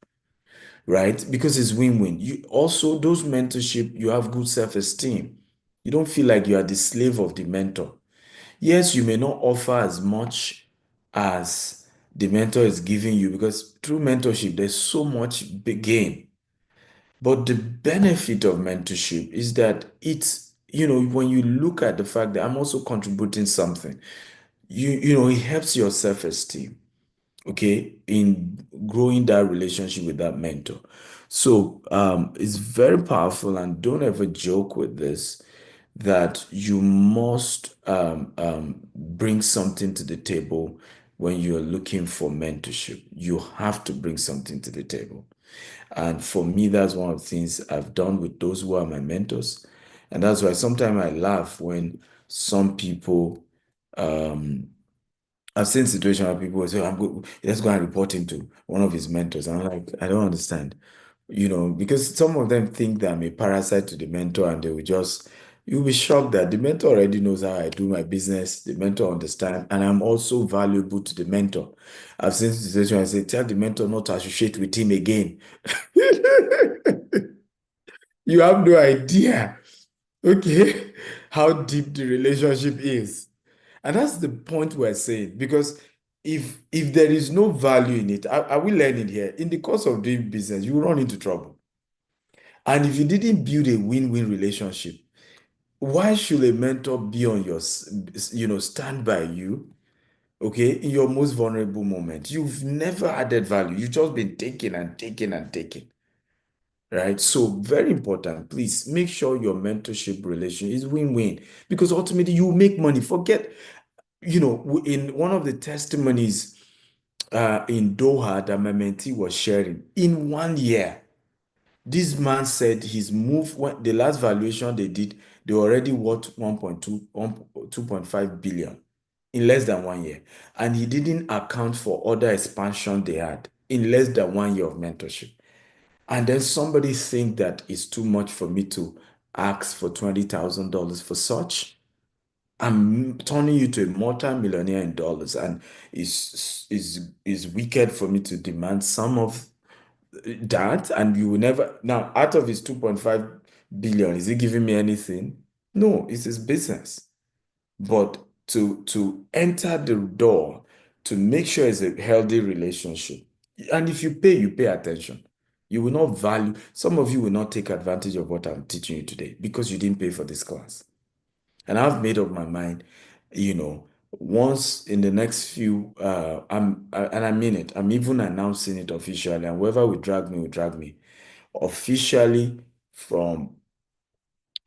right? Because it's win-win. You also, those mentorship, you have good self-esteem. You don't feel like you are the slave of the mentor. Yes, you may not offer as much as the mentor is giving you because through mentorship, there's so much big gain. But the benefit of mentorship is that when you look at the fact that I'm also contributing something, it helps your self-esteem, okay, in growing that relationship with that mentor. So it's very powerful, and don't ever joke with this that you must bring something to the table when you're looking for mentorship. You have to bring something to the table. And for me, that's one of the things I've done with those who are my mentors. And that's why sometimes I laugh when some people, I've seen situations where people will say, let's go and report him to one of his mentors. I'm like, I don't understand. Because some of them think that I'm a parasite to the mentor and they will just, you'll be shocked that the mentor already knows how I do my business. The mentor understands, and I'm also valuable to the mentor. I've seen situations where I say, tell the mentor not to associate with him again. You have no idea, okay, how deep the relationship is. And that's the point we're saying. Because if there is no value in it, are we learning here? In the course of doing business, you will run into trouble. And if you didn't build a win-win relationship, why should a mentor be on your, stand by you, okay, in your most vulnerable moment? You've never added value. You've just been taking and taking and taking, right? So very important. Please make sure your mentorship relation is win-win, because ultimately you make money. Forget, in one of the testimonies in Doha that my mentee was sharing, in 1 year, this man said his move, the last valuation they did, they already worth 2.5 billion in less than 1 year. And he didn't account for other expansion they had in less than 1 year of mentorship. And then somebody think that it's too much for me to ask for $20,000 for such. I'm turning you to a multi-millionaire in dollars, and is wicked for me to demand some of that, and you will never. Now, out of his 2.5 billion, is he giving me anything? No, it's his business. But to enter the door, to make sure it's a healthy relationship, and if you pay attention. You will not value, some of you will not take advantage of what I'm teaching you today because you didn't pay for this class. And I've made up my mind, once in the next few, and I mean it, I'm even announcing it officially, and whoever will drag me officially from,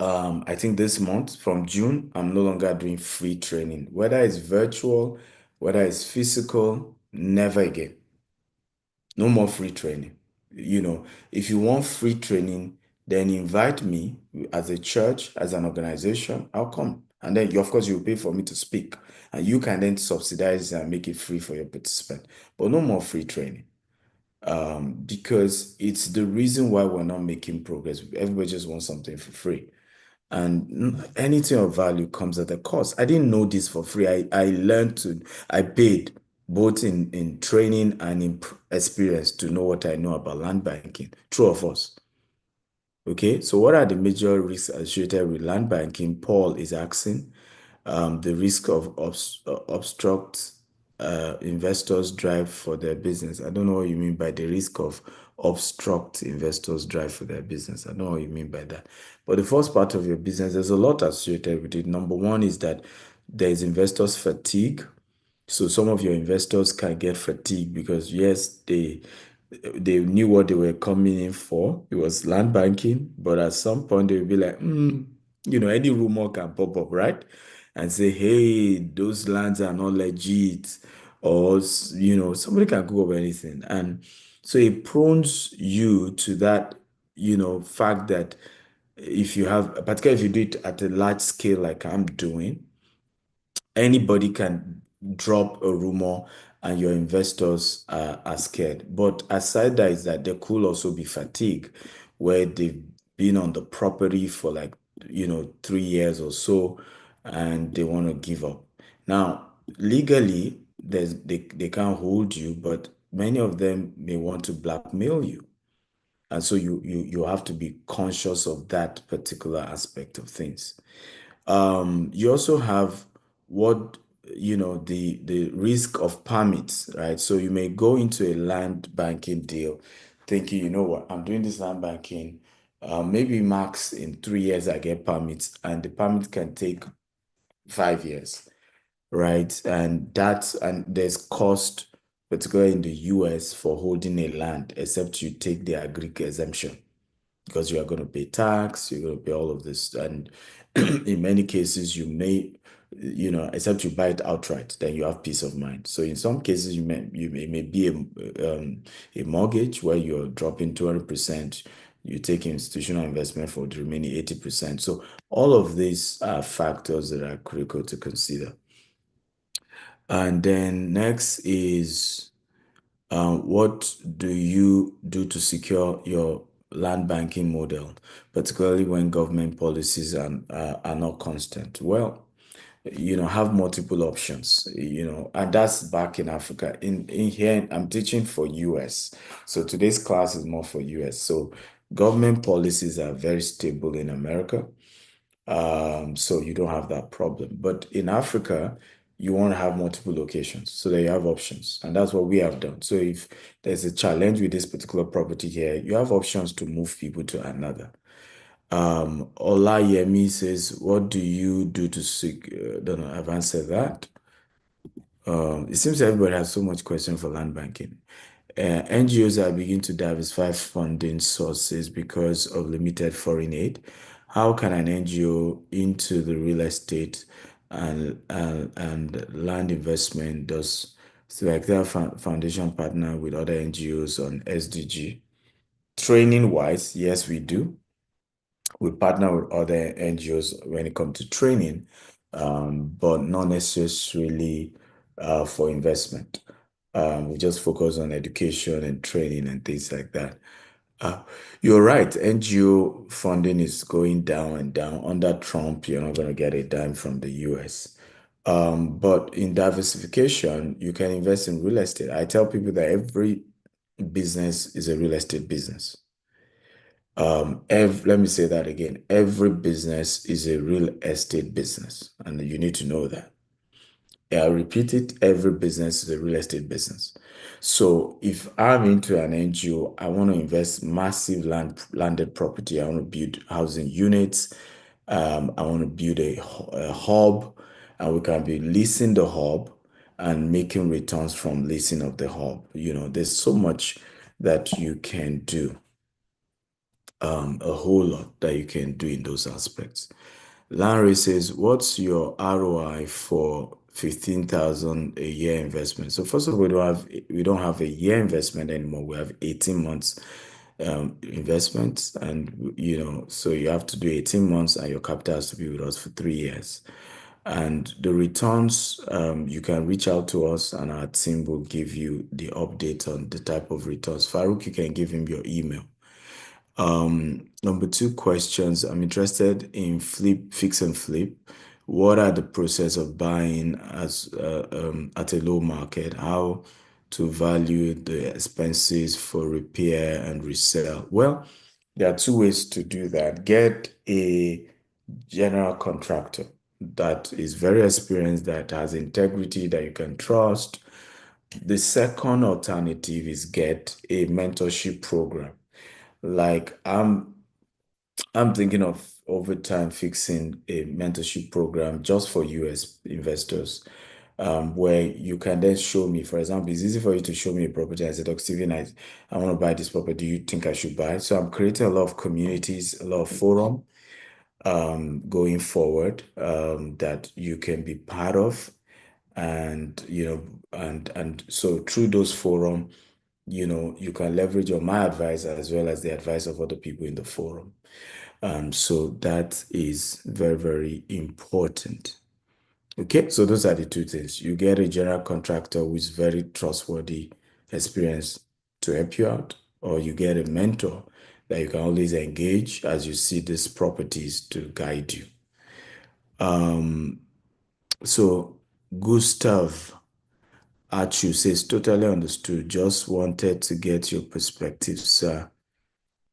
I think this month, from June, I'm no longer doing free training, whether it's virtual, whether it's physical, never again. No more free training. If you want free training, then invite me as a church, as an organization. I'll come. And then, of course, you pay for me to speak. And you can then subsidize and make it free for your participant. But no more free training. Because it's the reason why we're not making progress. Everybody just wants something for free. And anything of value comes at a cost. I didn't know this for free. I paid both in training and in experience to know what I know about land banking. True of us. Okay, so what are the major risks associated with land banking? Paul is asking. The risk of obstruct investors' drive for their business. I don't know what you mean by the risk of obstruct investors' drive for their business. I don't know what you mean by that. But the first part of your business, there's a lot associated with it. Number one is that there is investors' fatigue. So some of your investors can get fatigued because yes, they knew what they were coming in for. It was land banking, but at some point they will be like, any rumor can pop up, right? And say, hey, those lands are not legit, or somebody can go up anything. And so it prones you to that, fact that if you have, particularly if you do it at a large scale like I'm doing, anybody can drop a rumor and your investors are scared. But aside that is that there could also be fatigue where they've been on the property for like 3 years or so and they want to give up. Now, legally, they can't hold you, but many of them may want to blackmail you. And so you have to be conscious of that particular aspect of things. You also have what the risk of permits, right? So you may go into a land banking deal thinking, you know what, I'm doing this land banking. Maybe max in 3 years I get permits, and the permit can take 5 years, right? And there's cost, particularly in the US, for holding a land, except you take the agri exemption because you are going to pay tax, you're going to pay all of this. And in many cases, you may, except you buy it outright, then you have peace of mind. So in some cases, it may be a mortgage where you're dropping 200%. You take institutional investment for the remaining 80%. So all of these are factors that are critical to consider. And then next is what do you do to secure your land banking model, particularly when government policies are not constant? Well, have multiple options, and that's back in Africa. In here, I'm teaching for US. So today's class is more for US. So government policies are very stable in America. So you don't have that problem. But in Africa, you want to have multiple locations so that you have options. And that's what we have done. So if there's a challenge with this particular property here, you have options to move people to another. Olayemi says, what do you do to seek? Don't know, I've answered that. It seems everybody has so much question for land banking. NGOs are beginning to diversify funding sources because of limited foreign aid. How can an NGO into the real estate and land investment does Selecta Foundation partner with other NGOs on SDG? Training wise, yes, we do. We partner with other NGOs when it comes to training, but not necessarily for investment. We just focus on education and training and things like that. You're right, NGO funding is going down and down. Under Trump, you're not going to get a dime from the US. But in diversification, you can invest in real estate. I tell people that every business is a real estate business. Let me say that again. Every business is a real estate business, and you need to know that. I'll repeat it. Every business is a real estate business. So if I'm into an NGO, I want to invest massive landed property. I want to build housing units. I want to build a hub, and we can be leasing the hub and making returns from leasing of the hub. There's so much that you can do, a whole lot that you can do in those aspects. Larry says, what's your ROI for 15,000 a year investment? So first of all, we don't have a year investment anymore. We have 18 months investment, and so you have to do 18 months and your capital has to be with us for 3 years. And the returns, you can reach out to us and our team will give you the update on the type of returns. Farouk, you can give him your email. Number two questions. I'm interested in fix and flip. What are the process of buying at a low market? How to value the expenses for repair and resell? Well, there are two ways to do that. Get a general contractor that is very experienced, that has integrity, that you can trust. The second alternative is get a mentorship program. Like I'm thinking of over time fixing a mentorship program just for US investors, where you can then show me, for example, it's easy for you to show me a property. I said, Dr. Steven, I want to buy this property. Do you think I should buy? So I'm creating a lot of communities, a lot of forum going forward that you can be part of. And and so through those forum, you can leverage on my advice as well as the advice of other people in the forum. So that is very, very important. Okay, so those are the two things. You get a general contractor who is very trustworthy, experienced to help you out, or you get a mentor that you can always engage as you see these properties to guide you. So Gustav Achu says, totally understood. Just wanted to get your perspective, sir.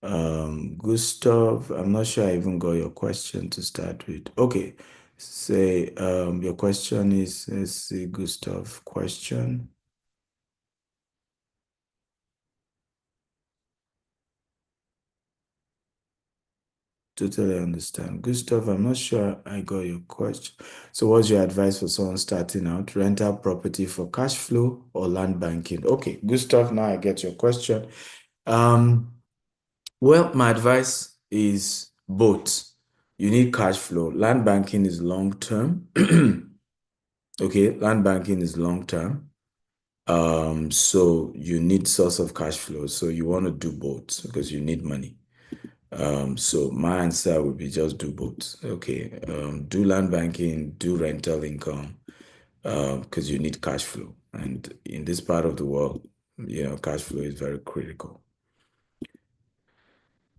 Gustav, I'm not sure I even got your question to start with. Okay, say your question is, let's see, Gustav, question. Totally understand. Gustav, I'm not sure I got your question. So what's your advice for someone starting out? Rental property for cash flow or land banking? Okay, Gustav, now I get your question. Well, my advice is both. You need cash flow. Land banking is long term. Okay, land banking is long term. So you need source of cash flow. So you want to do both because you need money. So my answer would be just do both. Okay. Do land banking, do rental income, because you need cash flow. And in this part of the world, cash flow is very critical.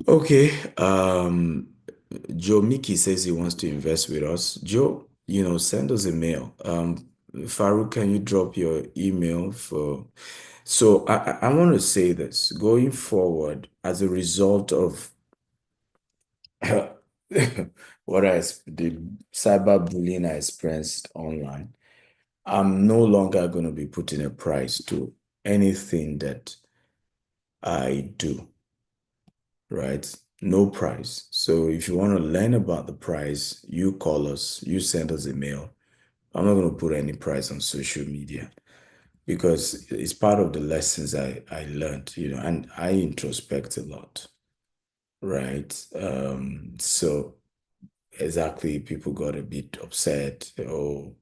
Okay. Joe Mickey says he wants to invest with us. Joe, send us a mail. Farouk, can you drop your email for? So I want to say this going forward as a result of the cyberbullying I experienced online. I'm no longer going to be putting a price to anything that I do, right? No price. So if you want to learn about the price, you call us, you send us a mail. I'm not going to put any price on social media because it's part of the lessons I learned, and I introspect a lot, right? So exactly, people got a bit upset. Oh,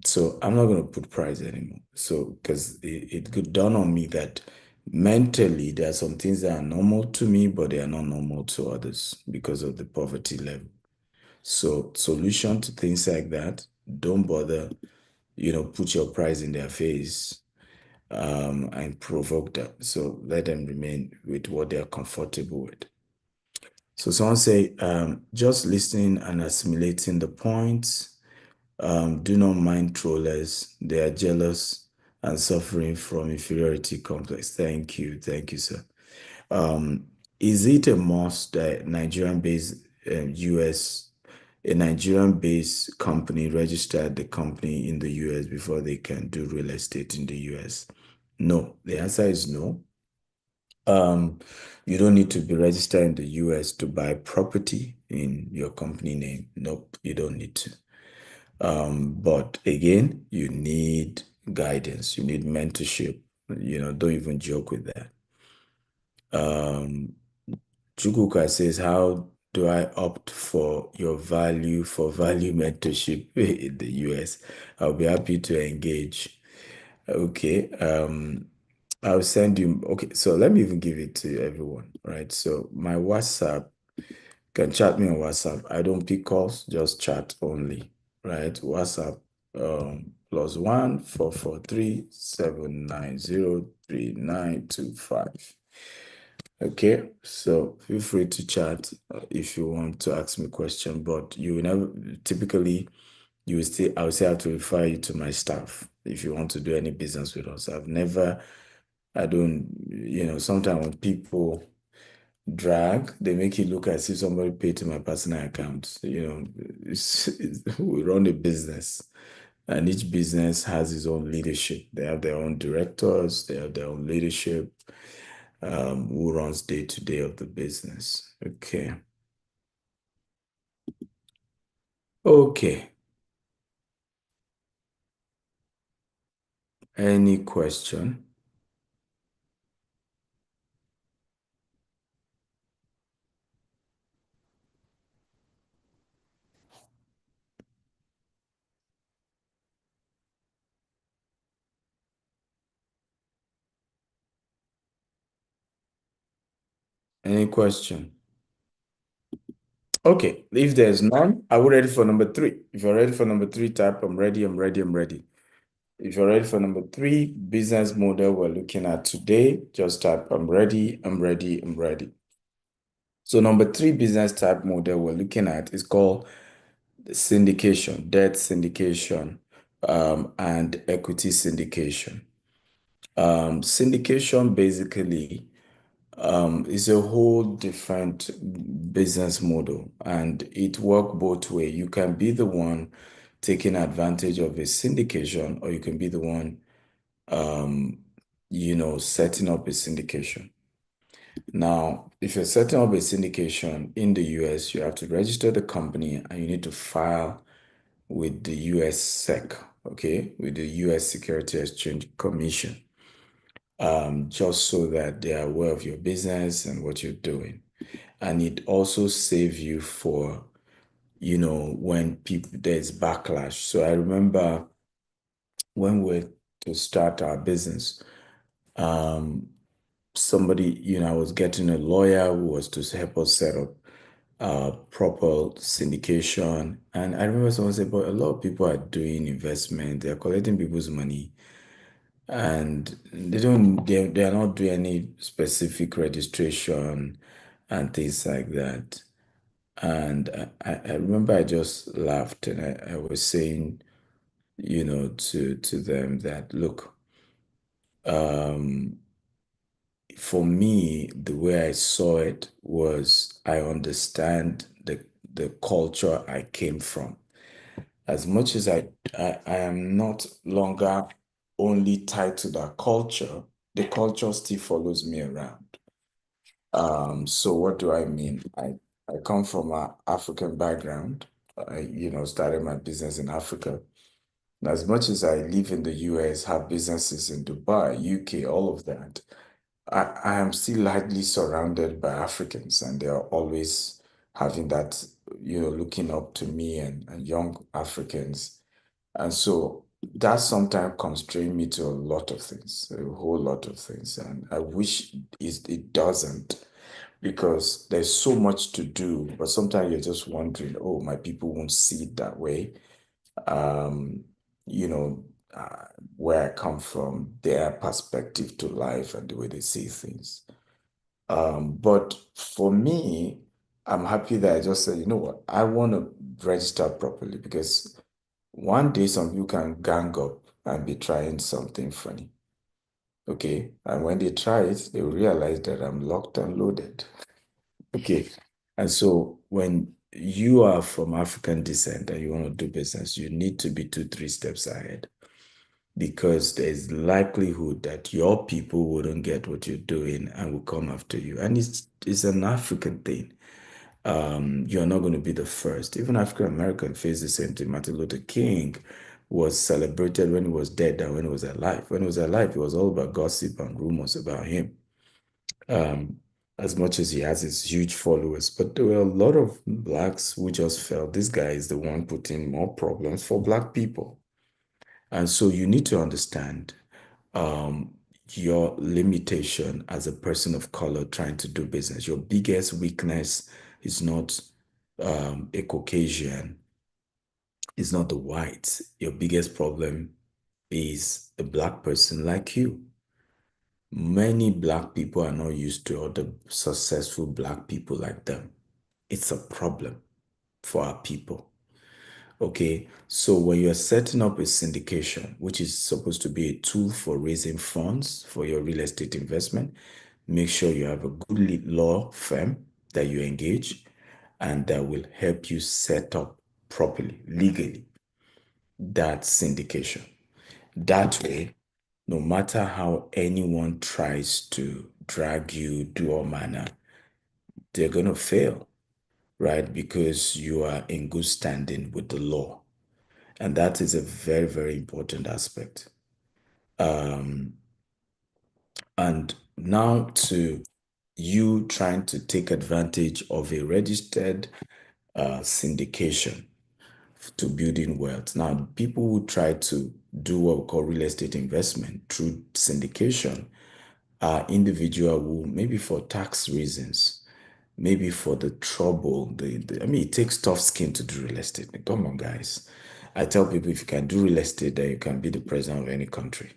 so I'm not going to put price anymore. So, because it could dawn on me that mentally there are some things that are normal to me, but they are not normal to others because of the poverty level. So, solution to things like that, don't bother, put your price in their face, and provoke them. So let them remain with what they are comfortable with. So someone say, just listening and assimilating the points. Do not mind trollers. They are jealous and suffering from inferiority complex. Thank you. Thank you, sir. Is it a must that Nigerian-based US, a Nigerian-based company register the company in the US before they can do real estate in the US? No. The answer is no. You don't need to be registered in the US to buy property in your company name. Nope, you don't need to. But again, you need guidance, you need mentorship. Don't even joke with that. Chukuka says, how do I opt for your value mentorship in the US? I'll be happy to engage. Okay. I'll send you. Okay, so let me even give it to everyone, right? So my WhatsApp, you can chat me on WhatsApp. I don't pick calls, just chat only, right? WhatsApp +1 443 790 3925. Okay, so feel free to chat if you want to ask me a question, but you will never typically you will still I will still have to refer you to my staff if you want to do any business with us. I don't, sometimes when people drag, they make it look as if somebody paid to my personal account. We run a business, and each business has its own leadership. They have their own directors, they have their own leadership, who runs day to day of the business. Okay. Okay. Any question? Any question? Okay, if there's none, are we ready for number three? If you're ready for number three, type I'm ready, I'm ready, I'm ready. If you're ready for number three, business model we're looking at today, just type I'm ready, I'm ready, I'm ready. So number three business type model we're looking at is called syndication, debt syndication, and equity syndication. Syndication basically is a whole different business model, and it works both ways. You can be the one taking advantage of a syndication, or you can be the one setting up a syndication. Now, if you're setting up a syndication in the US, you have to register the company and you need to file with the US SEC, okay, with the US Security Exchange Commission, just so that they are aware of your business and what you're doing. And it also saves you for, when there's backlash. So I remember when we were to start our business, somebody, I was getting a lawyer who was to help us set up proper syndication. And I remember someone said, but a lot of people are doing investment, they're collecting people's money, and they are not doing any specific registration and things like that. And I remember I just laughed, and I was saying, to them that, look, um, for me, the way I saw it was I understand the culture I came from. As much as I am not longer only tied to that culture, the culture still follows me around. So what do I mean? I come from an African background. I, started my business in Africa. As much as I live in the US, have businesses in Dubai, UK, all of that, I am still largely surrounded by Africans, and they are always having that, looking up to me and young Africans. And so that sometimes constrain me to a lot of things, a whole lot of things. And I wish it doesn't, because there's so much to do, but sometimes you're just wondering, oh, my people won't see it that way. Um, you know, where I come from, their perspective to life and the way they see things. But for me, I'm happy that I just said, you know what, I want to register properly, because one day some people can gang up and be trying something funny. Okay. And when they try it, they will realize that I'm locked and loaded. Okay. And so when you are from African descent and you want to do business, you need to be 2, 3 steps ahead, because there's likelihood that your people wouldn't get what you're doing and will come after you. And it's an African thing. You're not going to be the first. Even African American face the same thing. Martin Luther King was celebrated when he was dead than when he was alive. When he was alive, it was all about gossip and rumors about him. Um, as much as he has his huge followers, but there were a lot of blacks who just felt this guy is the one putting more problems for black people. And so you need to understand um, your limitation as a person of color trying to do business. Your biggest weakness is not a Caucasian, it's not the whites. Your biggest problem is a black person like you. Many black people are not used to other successful black people like them. It's a problem for our people. Okay, so when you're setting up a syndication, which is supposed to be a tool for raising funds for your real estate investment, make sure you have a good law firm that you engage and that will help you set up properly, legally, that syndication. That way, no matter how anyone tries to drag you, do all manner, they're going to fail, right? Because you are in good standing with the law. And that is a very, very important aspect. Um, and now to you trying to take advantage of a registered syndication to building wealth. Now, people who try to do what we call real estate investment through syndication are individual who, maybe for tax reasons, maybe for the trouble, I mean, it takes tough skin to do real estate. Come on, guys. I tell people, if you can do real estate, then you can be the president of any country.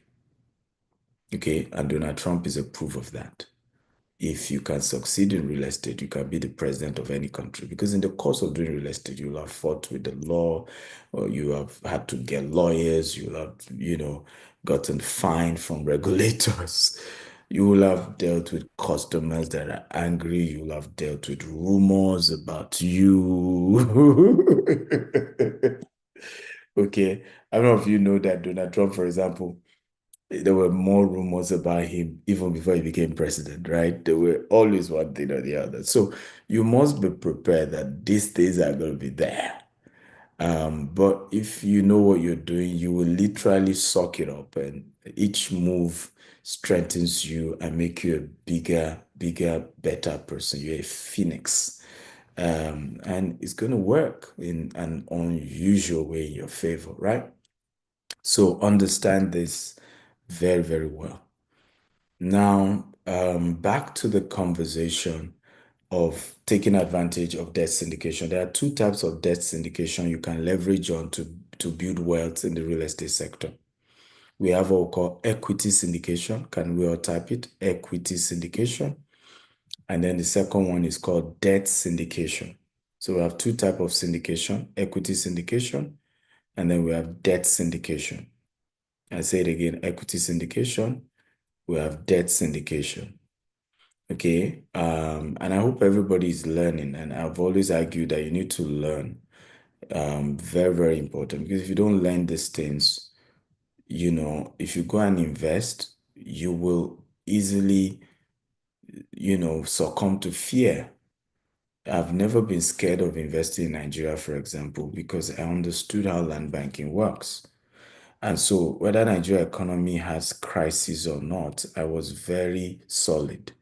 Okay, and Donald Trump is a proof of that. If you can succeed in real estate, you can be the president of any country. Because in the course of doing real estate, you'll have fought with the law, or you have had to get lawyers, you'll have, gotten fined from regulators. You will have dealt with customers that are angry. You will have dealt with rumors about you. Okay. I don't know if you know that Donald Trump, for example, there were more rumors about him even before he became president, right? There were always one thing or the other. So you must be prepared that these things are going to be there. But if you know what you're doing, you will literally suck it up, and each move strengthens you and make you a bigger, better person. You're a phoenix. And it's going to work in an unusual way in your favor, right? So understand this very, very well. Now, back to the conversation of taking advantage of debt syndication. There are two types of debt syndication you can leverage on to build wealth in the real estate sector. We have what we call equity syndication. Can we all type it? Equity syndication. And then the second one is called debt syndication. So we have two types of syndication, equity syndication, and then we have debt syndication. I say it again, equity syndication, we have debt syndication. Okay, and I hope everybody is learning, and I've always argued that you need to learn. Very, very important, because if you don't learn these things, if you go and invest, you will easily, succumb to fear. I've never been scared of investing in Nigeria, for example, because I understood how land banking works. And so whether Nigeria economy has crisis or not, I was very solid.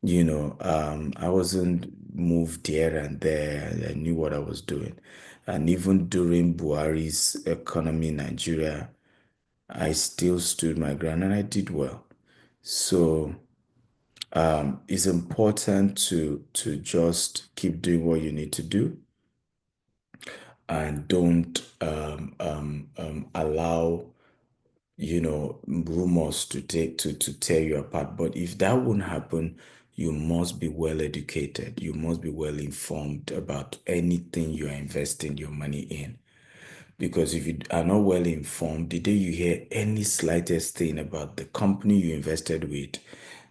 I wasn't moved here and there. I knew what I was doing. And even during Buhari's economy in Nigeria, I still stood my ground and I did well. So it's important to just keep doing what you need to do, and don't allow rumors to tear you apart. But if that won't happen, you must be well educated. You must be well informed about anything you are investing your money in. Because if you are not well informed, the day you hear any slightest thing about the company you invested with,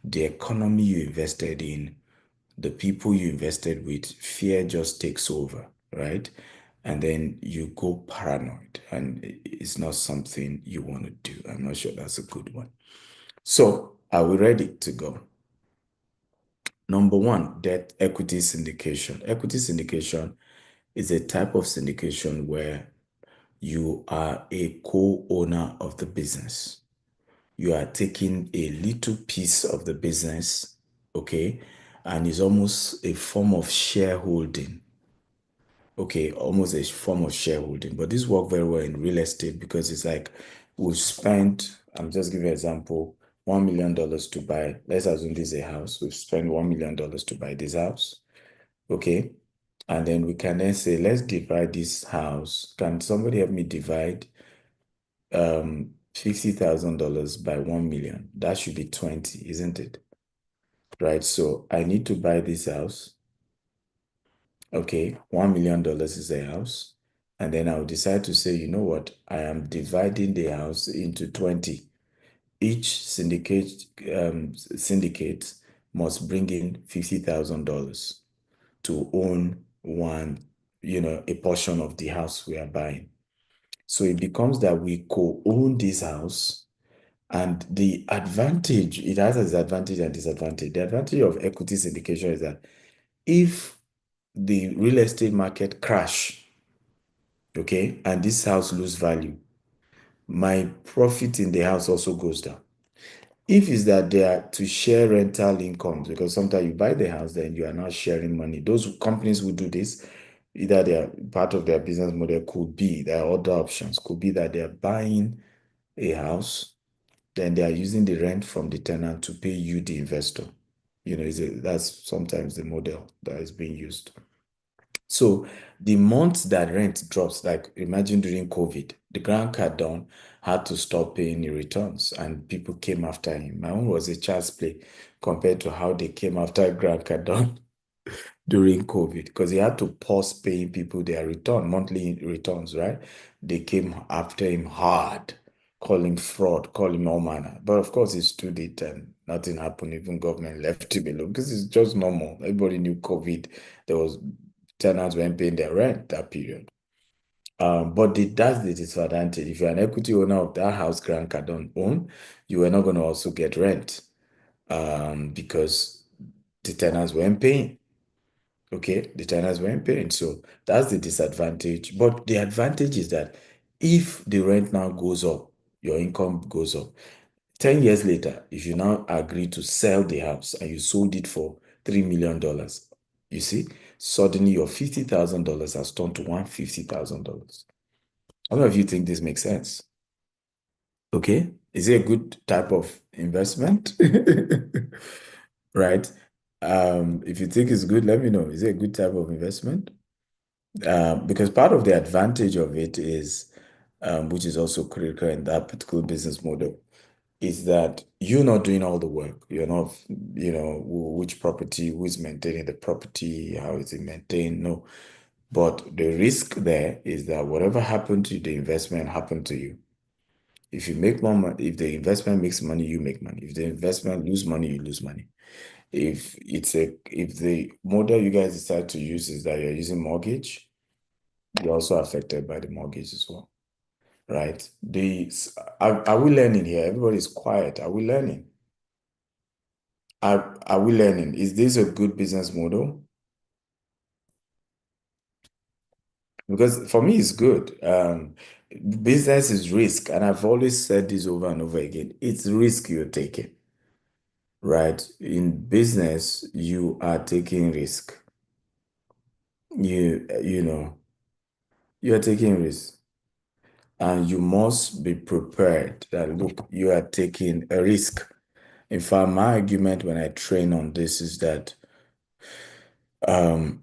the economy you invested in, the people you invested with, fear just takes over, right? And then you go paranoid, and it's not something you want to do. I'm not sure that's a good one. So, are we ready to go? Number one, debt equity syndication. Equity syndication is a type of syndication where you are a co-owner of the business. You are taking a little piece of the business, okay? And it's almost a form of shareholding. Okay, almost a form of shareholding. But this works very well in real estate, because it's like we've spent, I'm just giving an example, $1 million to buy, let's assume this is a house. We've spent $1 million to buy this house. Okay. And then we can then say, let's divide this house. Can somebody help me divide $50,000 by 1 million? That should be 20, isn't it? Right. So I need to buy this house. Okay, $1 million is a house. And then I'll decide to say, you know what? I am dividing the house into 20. Each syndicate must bring in $50,000 to own a portion of the house we are buying. So it becomes that we co-own this house. And the advantage, it has its advantage and disadvantage. The advantage of equity syndication is that if the real estate market crash, okay, and this house lose value, my profit in the house also goes down. If it's that they are to share rental incomes, because sometimes you buy the house, then you are not sharing money. Those companies who do this, either they are part of their business model, could be, there are other options, could be that they are buying a house, then they are using the rent from the tenant to pay you, the investor. That's sometimes the model that is being used. So the month that rent drops, like imagine during COVID, the Grant Cardone had to stop paying the returns, and people came after him. My own was a child's play compared to how they came after Grant Cardone during COVID, because he had to pause paying people their monthly returns, right? They came after him hard, call him fraud, call him all manner. But of course, he stood it and nothing happened. Even government left him alone, because it's just normal. Everybody knew COVID. There was tenants weren't paying their rent that period. But that's the disadvantage. If you're an equity owner of that house Grant Cardone own, you are not going to also get rent because the tenants weren't paying. Okay, the tenants weren't paying. So that's the disadvantage. But the advantage is that if the rent now goes up, your income goes up. 10 years later, if you now agree to sell the house and you sold it for $3 million, you see, suddenly your $50,000 has turned to $150,000. How many of you think this makes sense? Okay. Is it a good type of investment? Right? If you think it's good, let me know. Is it a good type of investment? Because part of the advantage of it is, which is also critical in that particular business model, is that you're not doing all the work. You're not, which property, who is maintaining the property, how is it maintained? No. But the risk there is that whatever happened to the investment happened to you. If you make more money, if the investment makes money, you make money. If the investment lose money, you lose money. If the model you guys decide to use is that you're using mortgage, you're also affected by the mortgage as well, right? Are we learning here? Everybody's quiet. Are we learning? Are we learning? Is this a good business model? Because for me, it's good. Business is risk, and I've always said this over and over again. It's risk you're taking, right? In business, you are taking risk. You're taking risk, and you must be prepared that look, you are taking a risk. In fact, my argument when I train on this is that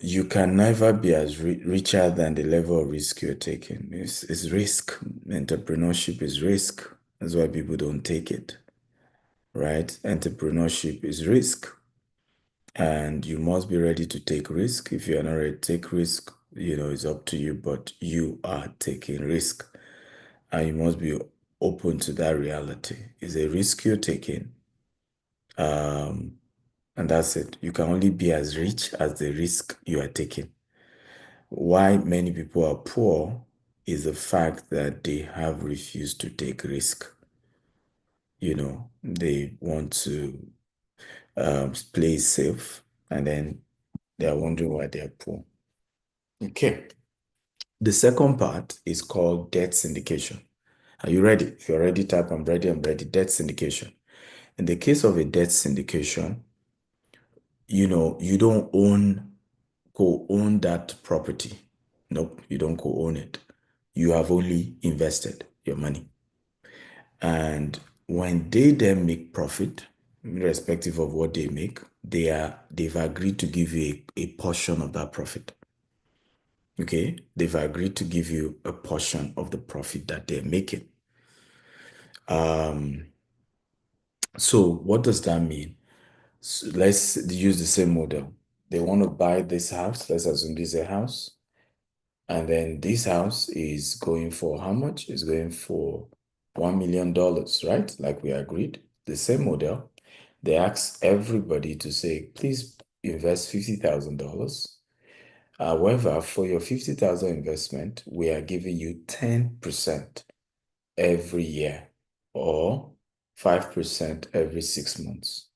you can never be as richer than the level of risk you're taking. It's risk. Entrepreneurship is risk. That's why people don't take it, right? Entrepreneurship is risk, and you must be ready to take risk. If you're not ready to take risk, it's up to you, but you are taking risk, and you must be open to that reality. It's a risk you're taking. And that's it. You can only be as rich as the risk you are taking. Why many people are poor is the fact that they have refused to take risk. They want to play safe, and then they are wondering why they are poor. Okay. The second part is called debt syndication. Are you ready? If you're ready, type I'm ready, I'm ready. Debt syndication. In the case of a debt syndication, you don't co-own that property. Nope, you don't co-own it. You have only invested your money. And when they then make profit, irrespective of what they make, they've agreed to give you a portion of that profit. Okay? They've agreed to give you a portion of the profit that they're making. So what does that mean? So let's use the same model. They want to buy this house. Let's assume this is a house. And then this house is going for how much? It's going for $1 million, right? Like we agreed. The same model. They ask everybody to say, please invest $50,000. However, for your 50,000 investment, we are giving you 10% every year or 5% every 6 months.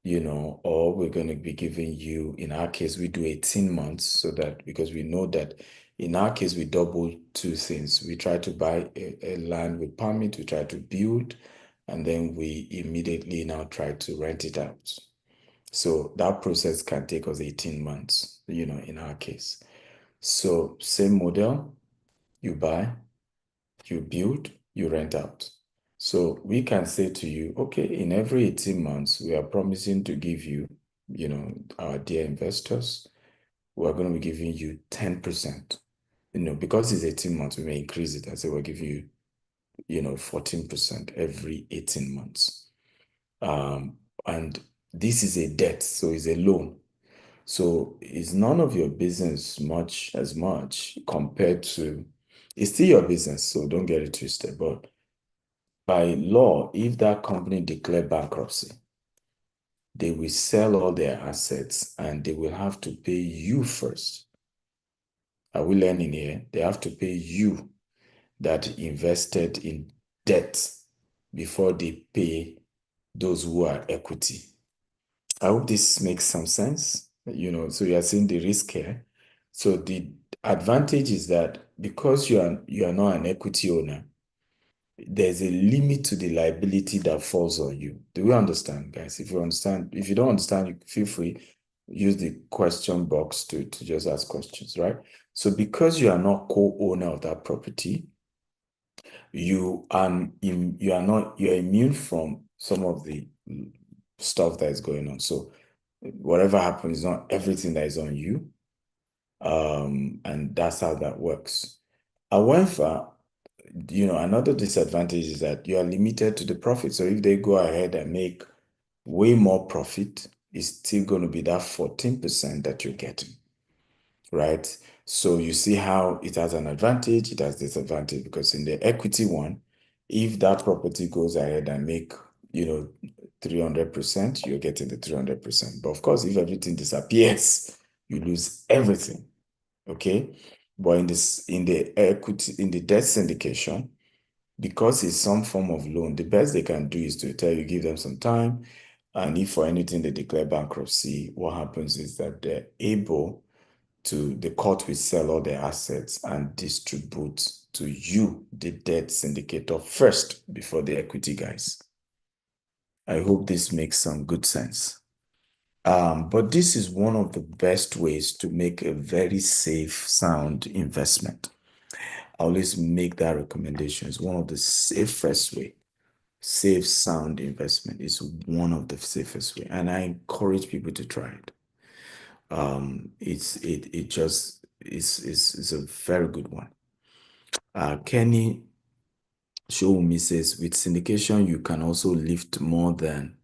Or we're going to be giving you, in our case, we do 18 months so that, because we know that in our case, we double two things. We try to buy a land with permit, we try to build, and then we immediately now try to rent it out. So that process can take us 18 months, in our case. So same model, you buy, you build, you rent out. So we can say to you, okay, in every 18 months, we are promising to give you, our dear investors, we're going to be giving you 10%. Because it's 18 months, we may increase it and say we'll give you, 14% every 18 months. And this is a debt, so it's a loan. So it's none of your business much compared to, it's still your business, so don't get it twisted. But by law, if that company declare bankruptcy, they will sell all their assets and they will have to pay you first. Are we learning here? They have to pay you that invested in debt before they pay those who are equity. I hope this makes some sense. So you are seeing the risk here. So the advantage is that because you are not an equity owner, there's a limit to the liability that falls on you. Do we understand, guys? If you understand, if you don't understand, you feel free, use the question box to just ask questions, right? So because you are not co-owner of that property, you're immune from some of the stuff that is going on. So whatever happens is not everything that is on you. And that's how that works. However, another disadvantage is that you are limited to the profit. So if they go ahead and make way more profit, it's still going to be that 14% that you're getting, right? So you see how it has an advantage, it has disadvantage, because in the equity one, if that property goes ahead and make, 300%, you're getting the 300%. But of course, if everything disappears, you lose everything. Okay. But in the equity, in the debt syndication, because it's some form of loan, the best they can do is to tell you, give them some time. And if for anything they declare bankruptcy, what happens is that they're able to, the court will sell all their assets and distribute to you, the debt syndicator, first before the equity guys. I hope this makes some good sense. But this is one of the best ways to make a very safe, sound investment. I always make that recommendation. It's one of the safest way. Safe, sound investment is one of the safest way, and I encourage people to try it. It's a very good one. Kenny Showumi says, with syndication, you can also lift more than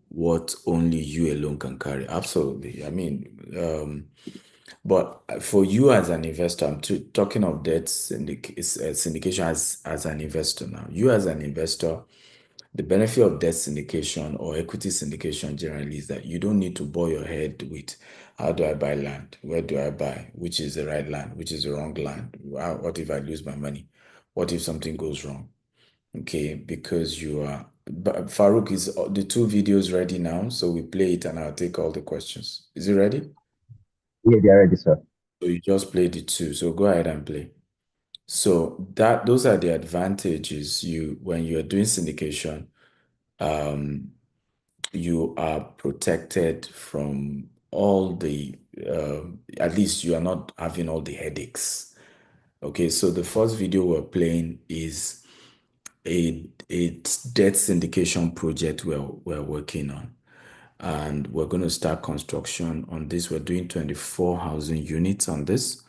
what only you alone can carry. Absolutely. I mean, but for you as an investor, I'm talking of debt syndication as an investor now. You as an investor, the benefit of debt syndication or equity syndication generally is that you don't need to bore your head with how do I buy land? Where do I buy? Which is the right land? Which is the wrong land? What if I lose my money? What if something goes wrong? Okay, because you are. But Farouk, is the two videos ready now? So we play it and I'll take all the questions. Is it ready? Yeah, they are ready, sir. So you just played it too. So go ahead and play. So those are the advantages when you're doing syndication. You are protected from all the, at least you are not having all the headaches. Okay, so the first video we're playing is a debt syndication project we're working on. And we're going to start construction on this. We're doing 24 housing units on this.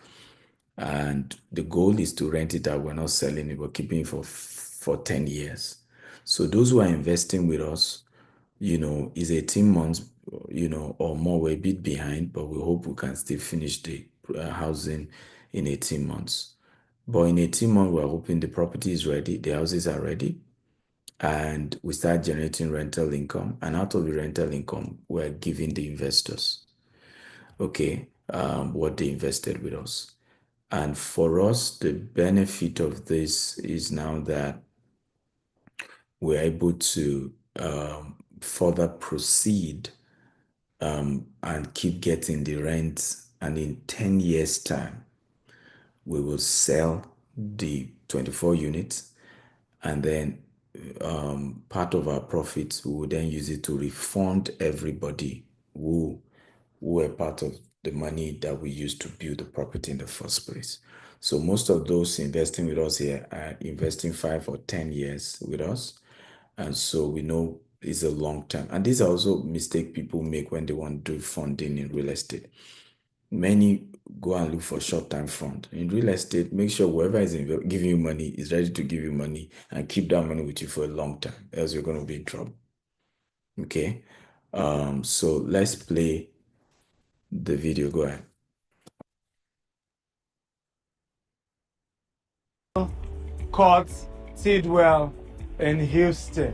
And the goal is to rent it out. We're not selling it. We're keeping it for 10 years. So those who are investing with us, is 18 months, or more. We're a bit behind, but we hope we can still finish the housing in 18 months. But in 18 months, we're hoping the property is ready, the houses are ready, and we start generating rental income. And out of the rental income, we're giving the investors, okay, what they invested with us. And for us, the benefit of this is now that we're able to further proceed and keep getting the rent. And in 10 years' time, we will sell the 24 units, and then part of our profits, we will then use it to refund everybody who were part of the money that we used to build the property in the first place. So most of those investing with us here are investing 5 or 10 years with us. And so we know it's a long term. And these are also mistakes people make when they want to do funding in real estate. Many go and look for short-term fund. In real estate, make sure whoever is giving you money is ready to give you money and keep that money with you for a long time, else you're going to be in trouble. Okay. So let's play the video. Go ahead. Court Tidwell in Houston.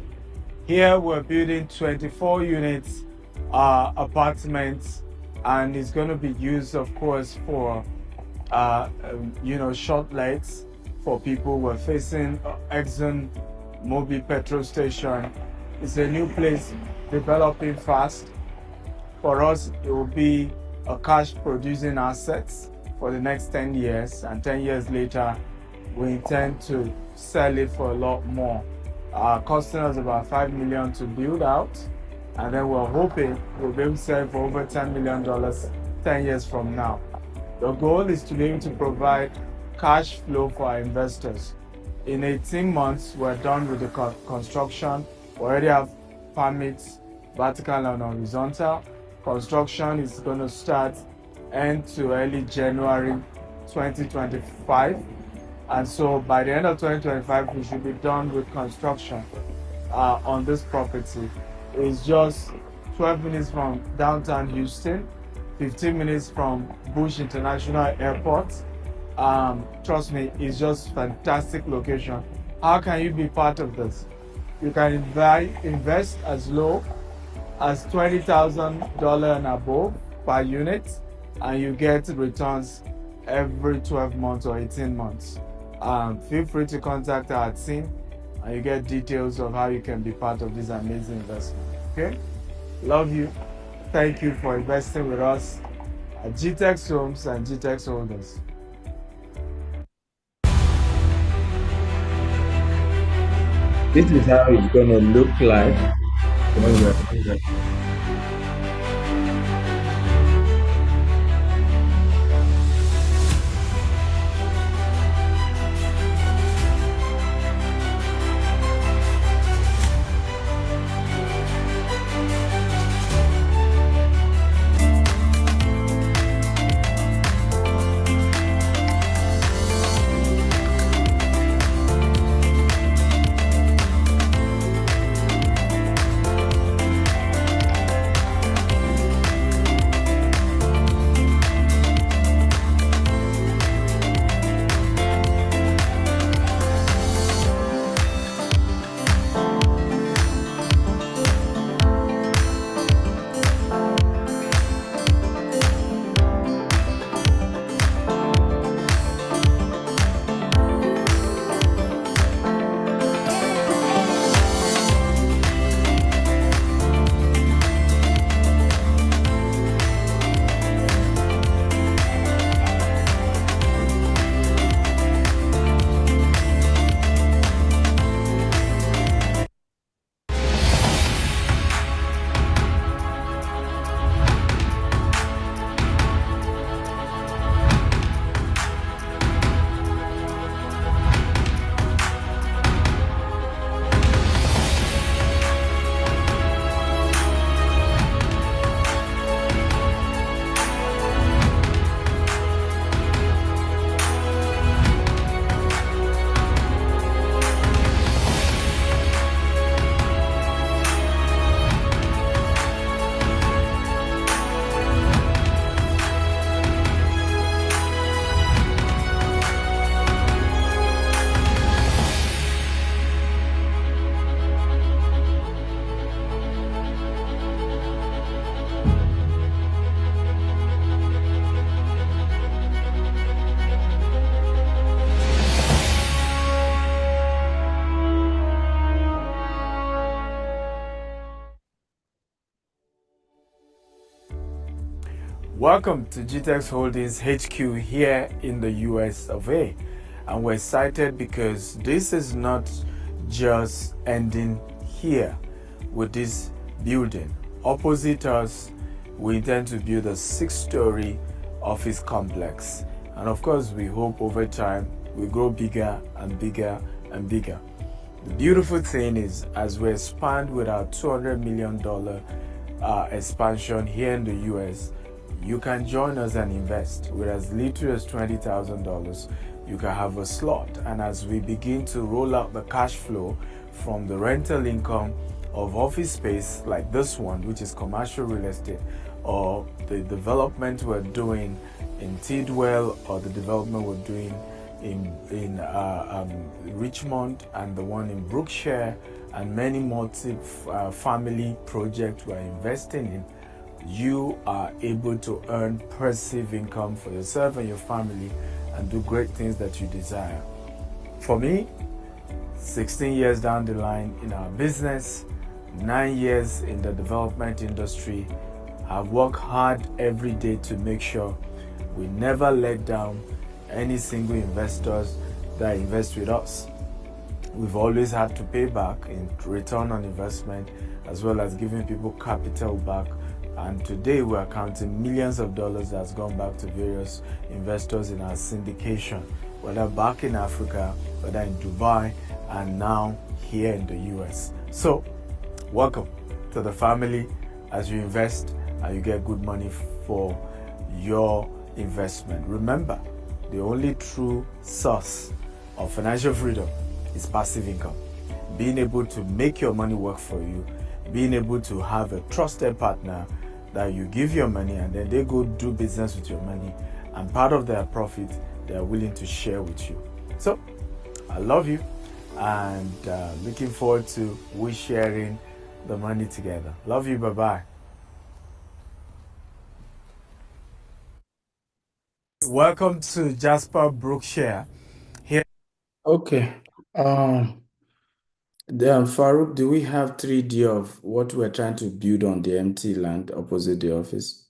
Here we're building 24 units apartments, and it's going to be used, of course, for short lights for people. We're facing Exxon Mobil petrol station. It's a new place developing fast. For us, it will be a cash producing assets for the next 10 years, and 10 years later we intend to sell it for a lot more. Costing us about $5 million to build out, and then we're hoping we'll be able to sell for over $10 million 10 years from now. The goal is to be able to provide cash flow for our investors. In 18 months, we're done with the construction. We already have permits, vertical and horizontal. Construction is going to start end to early January 2025. And so by the end of 2025, we should be done with construction on this property. It's just 12 minutes from downtown Houston, 15 minutes from Bush International Airport. Trust me, it's just fantastic location. How can you be part of this? You can invest as low as $20,000 and above per unit, and you get returns every 12 months or 18 months. Feel free to contact our team and you get details of how you can be part of this amazing investment. Okay? Love you. Thank you for investing with us at GTEX Homes and GTEX Holdings. This is how it's gonna look like when we're Welcome to GTEX Holdings HQ here in the US of A. And we're excited because this is not just ending here with this building. Opposite us, we intend to build a 6-story office complex. And of course, we hope over time we grow bigger and bigger and bigger. The beautiful thing is, as we expand with our $200 million expansion here in the US, you can join us and invest with as little as $20,000. You can have a slot, and as we begin to roll out the cash flow from the rental income of office space like this one, which is commercial real estate, or the development we're doing in Tidwell, or the development we're doing in Richmond, and the one in Brookshire, and many multi-family projects we're investing in, you are able to earn passive income for yourself and your family and do great things that you desire. For me, 16 years down the line in our business, 9 years in the development industry, I've worked hard every day to make sure we never let down any single investors that invest with us. We've always had to pay back in return on investment, as well as giving people capital back. And today we're counting millions of dollars that's gone back to various investors in our syndication. whether back in Africa, whether in Dubai, and now here in the US. So, welcome to the family as you invest and you get good money for your investment. Remember, the only true source of financial freedom is passive income. Being able to make your money work for you, being able to have a trusted partner that you give your money and then they go do business with your money, and part of their profit they are willing to share with you. So, I love you and looking forward to we sharing the money together. Love you. Bye bye. Welcome to Jasper Brookshire. Here. Okay. Then Farouk, do we have 3D of what we're trying to build on the empty land opposite the office?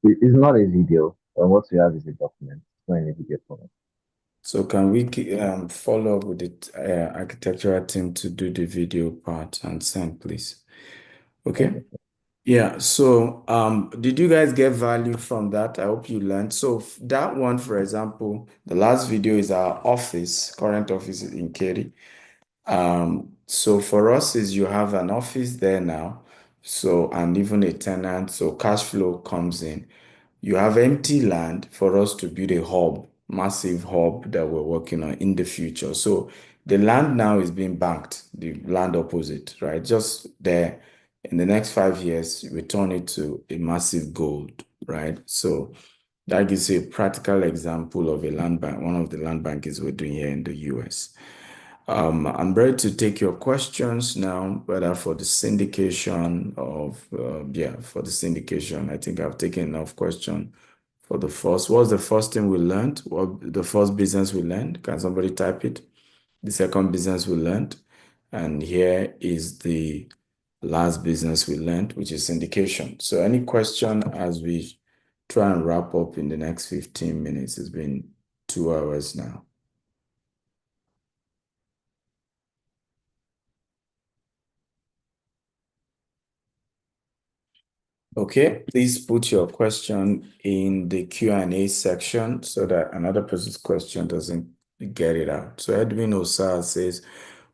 It's not a video. What you have is a document. It's not in a video format. So can we follow up with the architectural team to do the video part and send, please? Okay. Okay. Yeah. So did you guys get value from that? I hope you learned. So that one, for example, the last video is our office, current office in Kerry. So for us is you have an office there now, so and even a tenant, so cash flow comes in. You have empty land for us to build a hub, massive hub that we're working on in the future. So the land now is being banked, the land opposite, right? Just there. In the next 5 years, we turn it to a massive gold, right? So that gives you a practical example of a land bank, one of the land bankings we're doing here in the US. I'm ready to take your questions now, whether for the syndication of, for the syndication. I think I've taken enough question for the first. What's the first thing we learned? What the first business we learned? Can somebody type it? The second business we learned. And here is the last business we learned, which is syndication. So any question as we try and wrap up in the next 15 minutes? It's been 2 hours now. Okay, please put your question in the Q&A section so that another person's question doesn't get it out. So Edwin Osar says,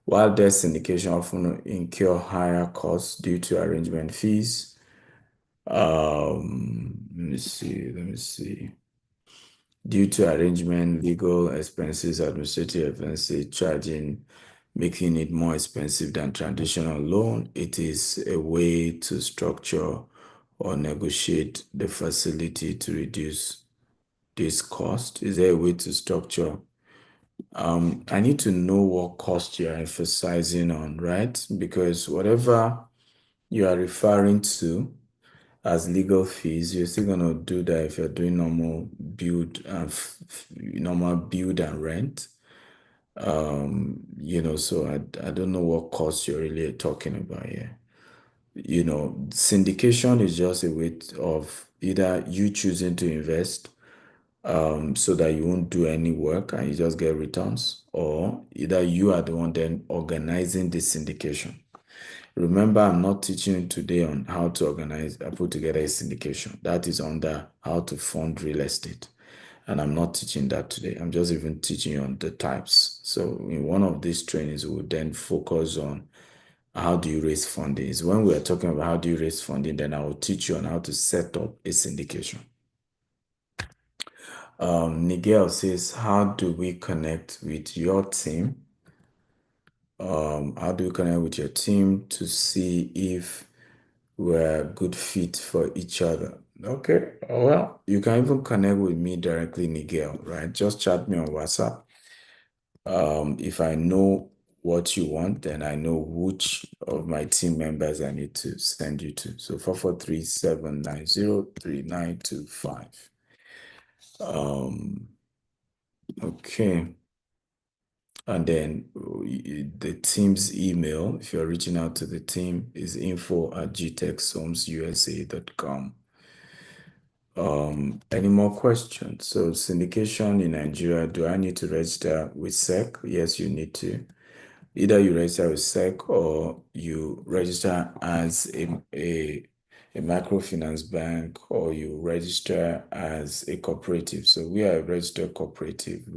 while debt syndication often incur higher costs due to arrangement fees, let me see. Due to arrangement, legal expenses, administrative expenses, charging, making it more expensive than traditional loan, it is a way to structure or negotiate the facility to reduce this cost. Is there a way to structure? I need to know what cost you're emphasizing on, right? Because whatever you are referring to as legal fees, you're still gonna do that if you're doing normal build and rent. So I don't know what cost you're really talking about here. Syndication is just a way of either you choosing to invest so that you won't do any work and you just get returns, or either you are the one then organizing the syndication. Remember, I'm not teaching you today on how to put together a syndication. That is under how to fund real estate. And I'm not teaching that today. I'm just even teaching you on the types. So in one of these trainings, we'll then focus on how do you raise funding. So when we're talking about how do you raise funding, then I will teach you on how to set up a syndication. Nigel says, how do we connect with your team? How do we connect with your team to see if we're a good fit for each other? Okay, well, you can even connect with me directly, Nigel, right? Just chat me on WhatsApp. If I know what you want, then I know which of my team members I need to send you to. So 443-790-3925. Okay. And then the team's email, if you're reaching out to the team, is info@gtechsomsusa.com. Any more questions? So syndication in Nigeria, do I need to register with SEC? Yes, you need to. Either you register with SEC or you register as a a microfinance bank or you register as a cooperative. So we are a registered cooperative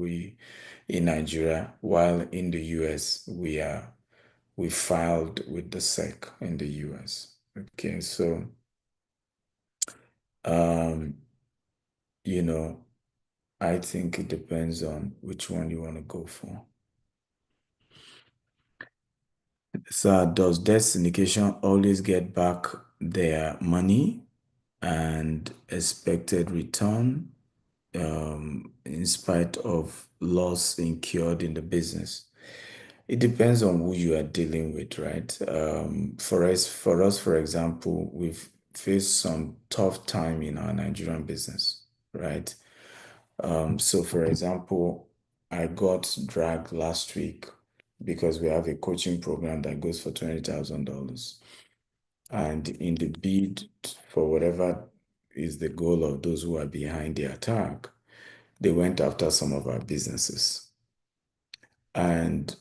in Nigeria, while in the US we filed with the SEC in the US. Okay, so you know, I think it depends on which one you want to go for. So does debt syndication always get back their money and expected return in spite of loss incurred in the business? It depends on who you are dealing with, right? For us, for example, we've faced some tough time in our Nigerian business, right? So, for example, I got dragged last week because we have a coaching program that goes for $20,000. And in the bid for whatever is the goal of those who are behind the attack, they went after some of our businesses. And,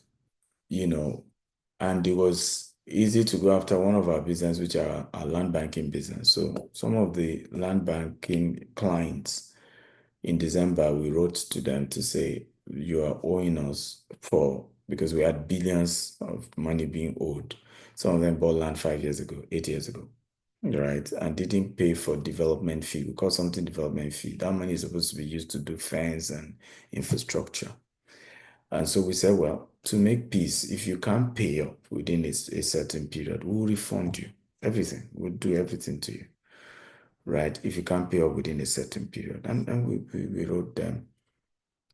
and it was easy to go after one of our business, which are our land banking business. So some of the land banking clients in December, we wrote to them to say, you are owing us because we had billions of money being owed. Some of them bought land 5 years ago, 8 years ago, right? And didn't pay for development fee. We call something development fee. That money is supposed to be used to do fence and infrastructure. And so we said, well, to make peace, if you can't pay up within a certain period, we'll refund you everything. We'll do everything to you, right? If you can't pay up within a certain period. And we wrote them.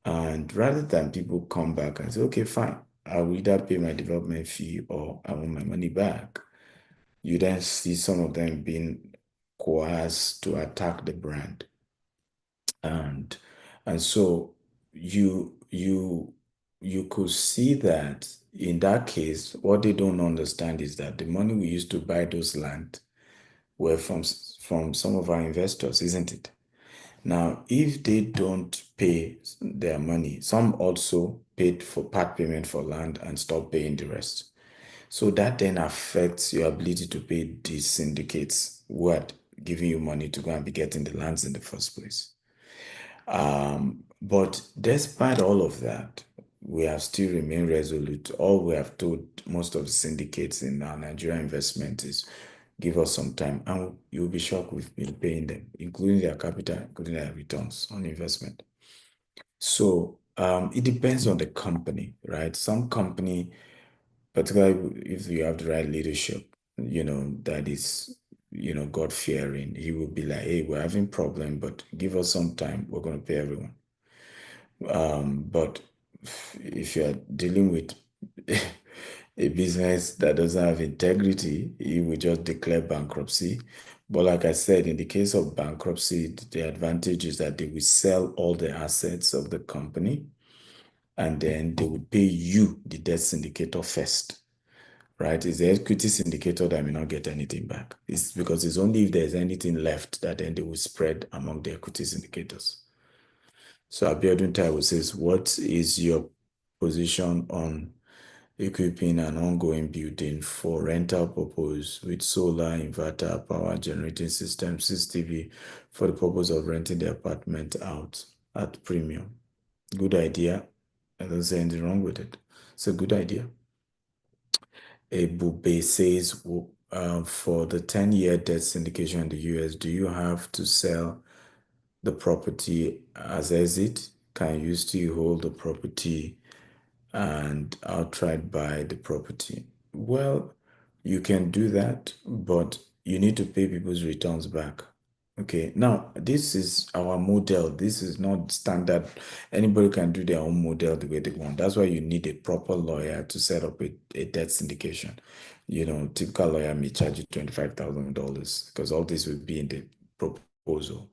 And rather than people come back and say, okay, fine, I will either pay my development fee or I want my money back, you then see some of them being coerced to attack the brand. And so you could see that in that case, what they don't understand is that the money we used to buy those land were from some of our investors, isn't it? Now, if they don't pay their money, some also paid for part payment for land and stop paying the rest. So that then affects your ability to pay these syndicates who are giving you money to go and be getting the lands in the first place. But despite all of that, we have still remained resolute. All we have told most of the syndicates in our Nigerian investment is give us some time and you'll be shocked we've been paying them, including their capital, including their returns on investment. So it depends on the company, right? Some company, particularly if you have the right leadership, that is, God-fearing, he will be like, hey, we're having problem, but give us some time. We're going to pay everyone. But if you're dealing with a business that doesn't have integrity, you will just declare bankruptcy. But like I said, in the case of bankruptcy, the advantage is that they will sell all the assets of the company and then they will pay you, the debt syndicator, first. Right? It's the equity syndicator that may not get anything back. It's because it's only if there's anything left that then they will spread among the equity syndicators. So Abiodun says, what is your position on equipping an ongoing building for rental purpose with solar, inverter, power generating system, CCTV for the purpose of renting the apartment out at premium? Good idea. I don't see anything wrong with it. It's a good idea. Ebube says, for the 10-year debt syndication in the US, do you have to sell the property as exit? Can you still hold the property and outright buy the property? Well, you can do that, but you need to pay people's returns back. Okay, now this is our model. This is not standard. Anybody can do their own model the way they want. That's why you need a proper lawyer to set up a debt syndication. Typical lawyer may charge you $25,000 because all this will be in the proposal.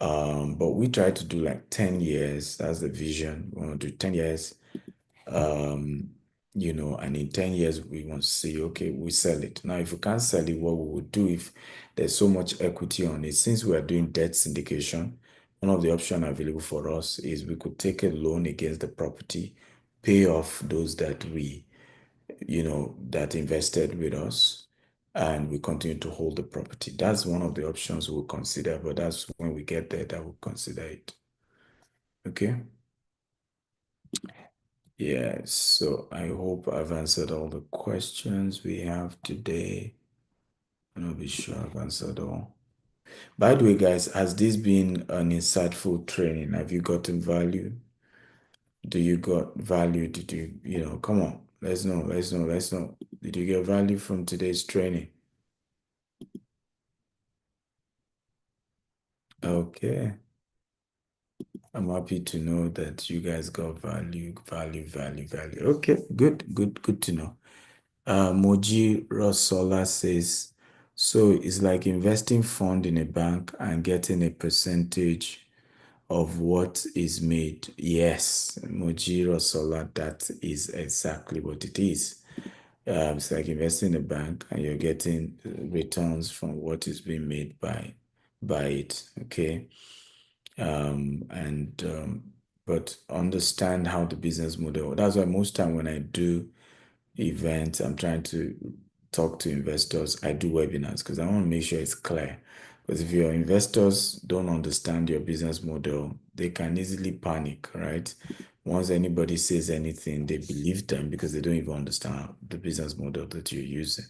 But we try to do like 10 years. That's the vision. We want to do 10 years. And in 10 years, we want to see, okay, we sell it. Now, if we can't sell it, what we would do if there's so much equity on it, since we are doing debt syndication, one of the options available for us is we could take a loan against the property, pay off those that that invested with us, and we continue to hold the property. That's one of the options we'll consider, but that's when we get there that we'll consider it. Okay. Yeah, so I hope I've answered all the questions we have today. I'll be sure I've answered all. By the way, guys, has this been an insightful training? Have you gotten value? Do you got value? Did you, come on, let's know. Did you get value from today's training? Okay. I'm happy to know that you guys got value. Okay, good to know. Moji Rosola says, so it's like investing fund in a bank and getting a percentage of what is made. Yes, Moji Rosola, that is exactly what it is. It's like investing in a bank and you're getting returns from what is being made by it. Okay. But understand how the business model. That's why most time when I do events, I'm trying to talk to investors. I do webinars because I want to make sure it's clear. Because if your investors don't understand your business model, they can easily panic, right? Once anybody says anything, they believe them because they don't even understand the business model that you're using.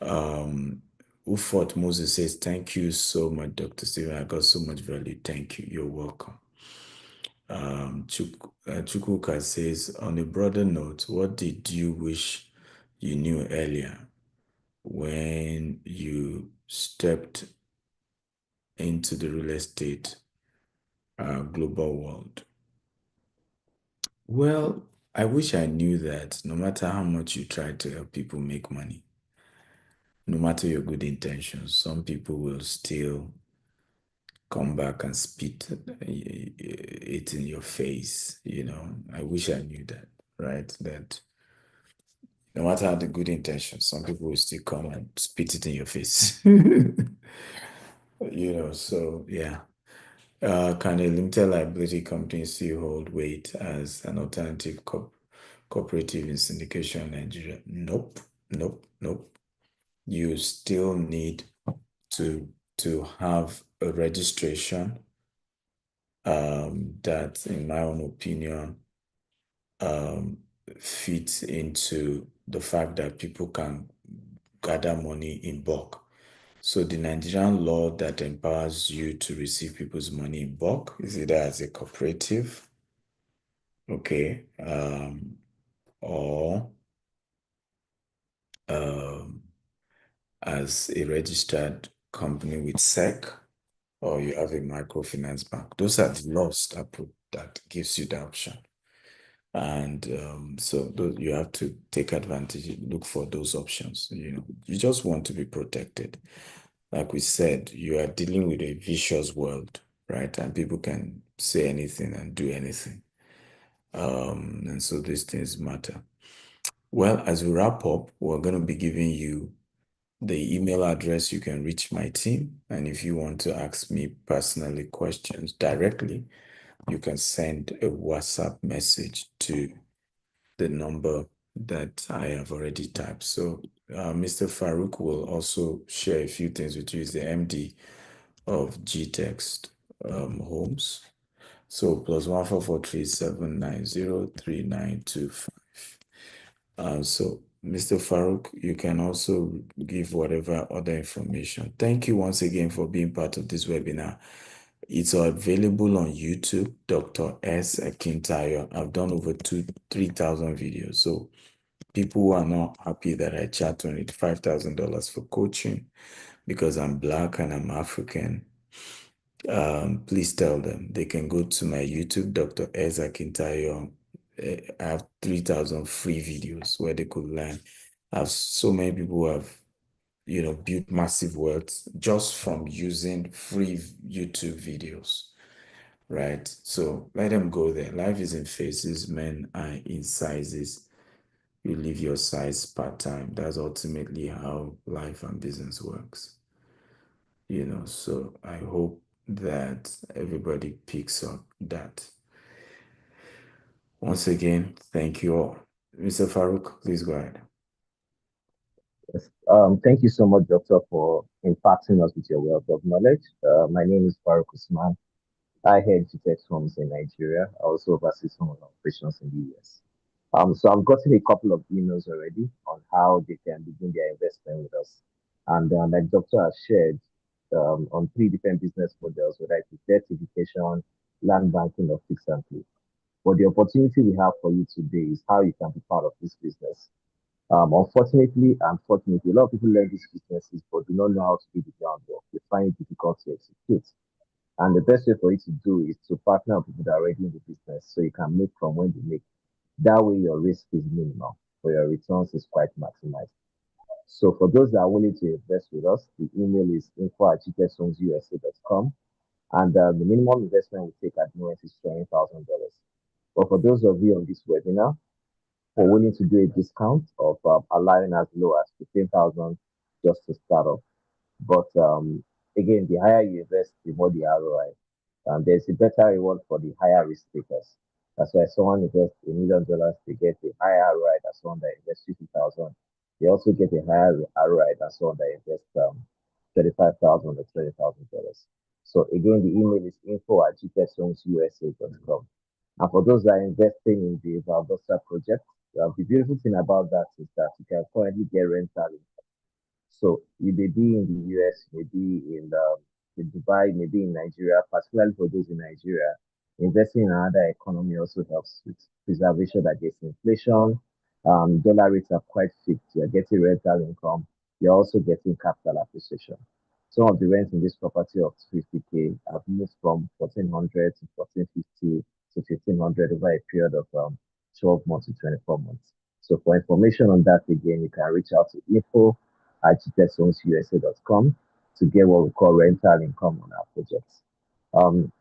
Ufot Moses says, thank you so much, Dr. Stephen. I got so much value. Thank you. You're welcome. Chukwuka says, on a broader note, what did you wish you knew earlier when you stepped into the real estate global world? Well, I wish I knew that no matter how much you try to help people make money, no matter your good intentions, some people will still come back and spit it in your face. I wish I knew that, right? That no matter the good intentions, some people will still come and spit it in your face. So yeah. Can a limited liability company still hold weight as an alternative cooperative in syndication in Nigeria? Nope. You still need to have a registration that, in my own opinion, fits into the fact that people can gather money in bulk. So the Nigerian law that empowers you to receive people's money in bulk is either as a cooperative, okay, or as a registered company with SEC, or you have a microfinance bank. Those are the laws that gives you the option. And so you have to take advantage, look for those options. You just want to be protected. Like we said, you are dealing with a vicious world, right? And people can say anything and do anything. And so these things matter. Well, as we wrap up, we're going to be giving you the email address you can reach my team. And if you want to ask me personally questions directly, you can send a WhatsApp message to the number that I have already typed. So Mr. Farouk will also share a few things with you. He's the MD of G-Text Homes. So +14437903925. So Mr. Farouk, you can also give whatever other information. Thank you once again for being part of this webinar. It's available on YouTube, Dr. S. Akintayo. I've done over 3,000 videos. So people who are not happy that I charge $25,000 for coaching because I'm Black and I'm African, please tell them they can go to my YouTube, Dr. S. Akintayo. I have 3,000 free videos where they could learn. I have so many people who have, built massive wealth just from using free YouTube videos, right? So let them go there. Life is in phases, men are in sizes. You live your size part-time. That's ultimately how life and business works. So I hope that everybody picks up that. Once again, thank you all. Mr. Farouk, please go ahead. Yes. Thank you so much, Doctor, for impacting us with your wealth of knowledge. My name is Farouk Usman. I head GTEx firms in Nigeria. I also oversee some of our operations in the US. So I've gotten a couple of emails already on how they can begin their investment with us. And like Doctor has shared, on three different business models, whether it is debt education, land banking, or fix and flip. But the opportunity we have for you today is how you can be part of this business. Unfortunately, unfortunately, a lot of people learn these businesses but do not know how to do the groundwork. They find it difficult to execute. And the best way for you to do is to partner with people that are already in the business so you can make from when they make. That way, your risk is minimal, but your returns is quite maximized. So, for those that are willing to invest with us, the email is info@gtechsonsusa.com. And the minimum investment we take at the moment is $20,000. But for those of you on this webinar, we're willing to do a discount of allowing as low as 15,000 just to start off. But again, the higher you invest, the more the ROI. There's a better reward for the higher risk takers. That's why someone invests $1 million, they get a higher ROI than someone that invests 50,000. They also get a higher ROI than someone that invests 35,000 or $20,000. So again, the email is info@gtechsonsusa.com. And for those that are investing in the Valdosta project, the beautiful thing about that is that you can currently get rental. So you may be in the US, maybe in Dubai, maybe in Nigeria, particularly for those in Nigeria. Investing in another economy also helps with preservation against inflation. Dollar rates are quite fixed. You're getting rental income. You're also getting capital appreciation. Some of the rents in this property of 50K have moved from 1,400 to 1,450 to 1,500 over a period of 12 months to 24 months. So for information on that, again, you can reach out to info@gtechsonsusa.com to get what we call rental income on our projects. Um,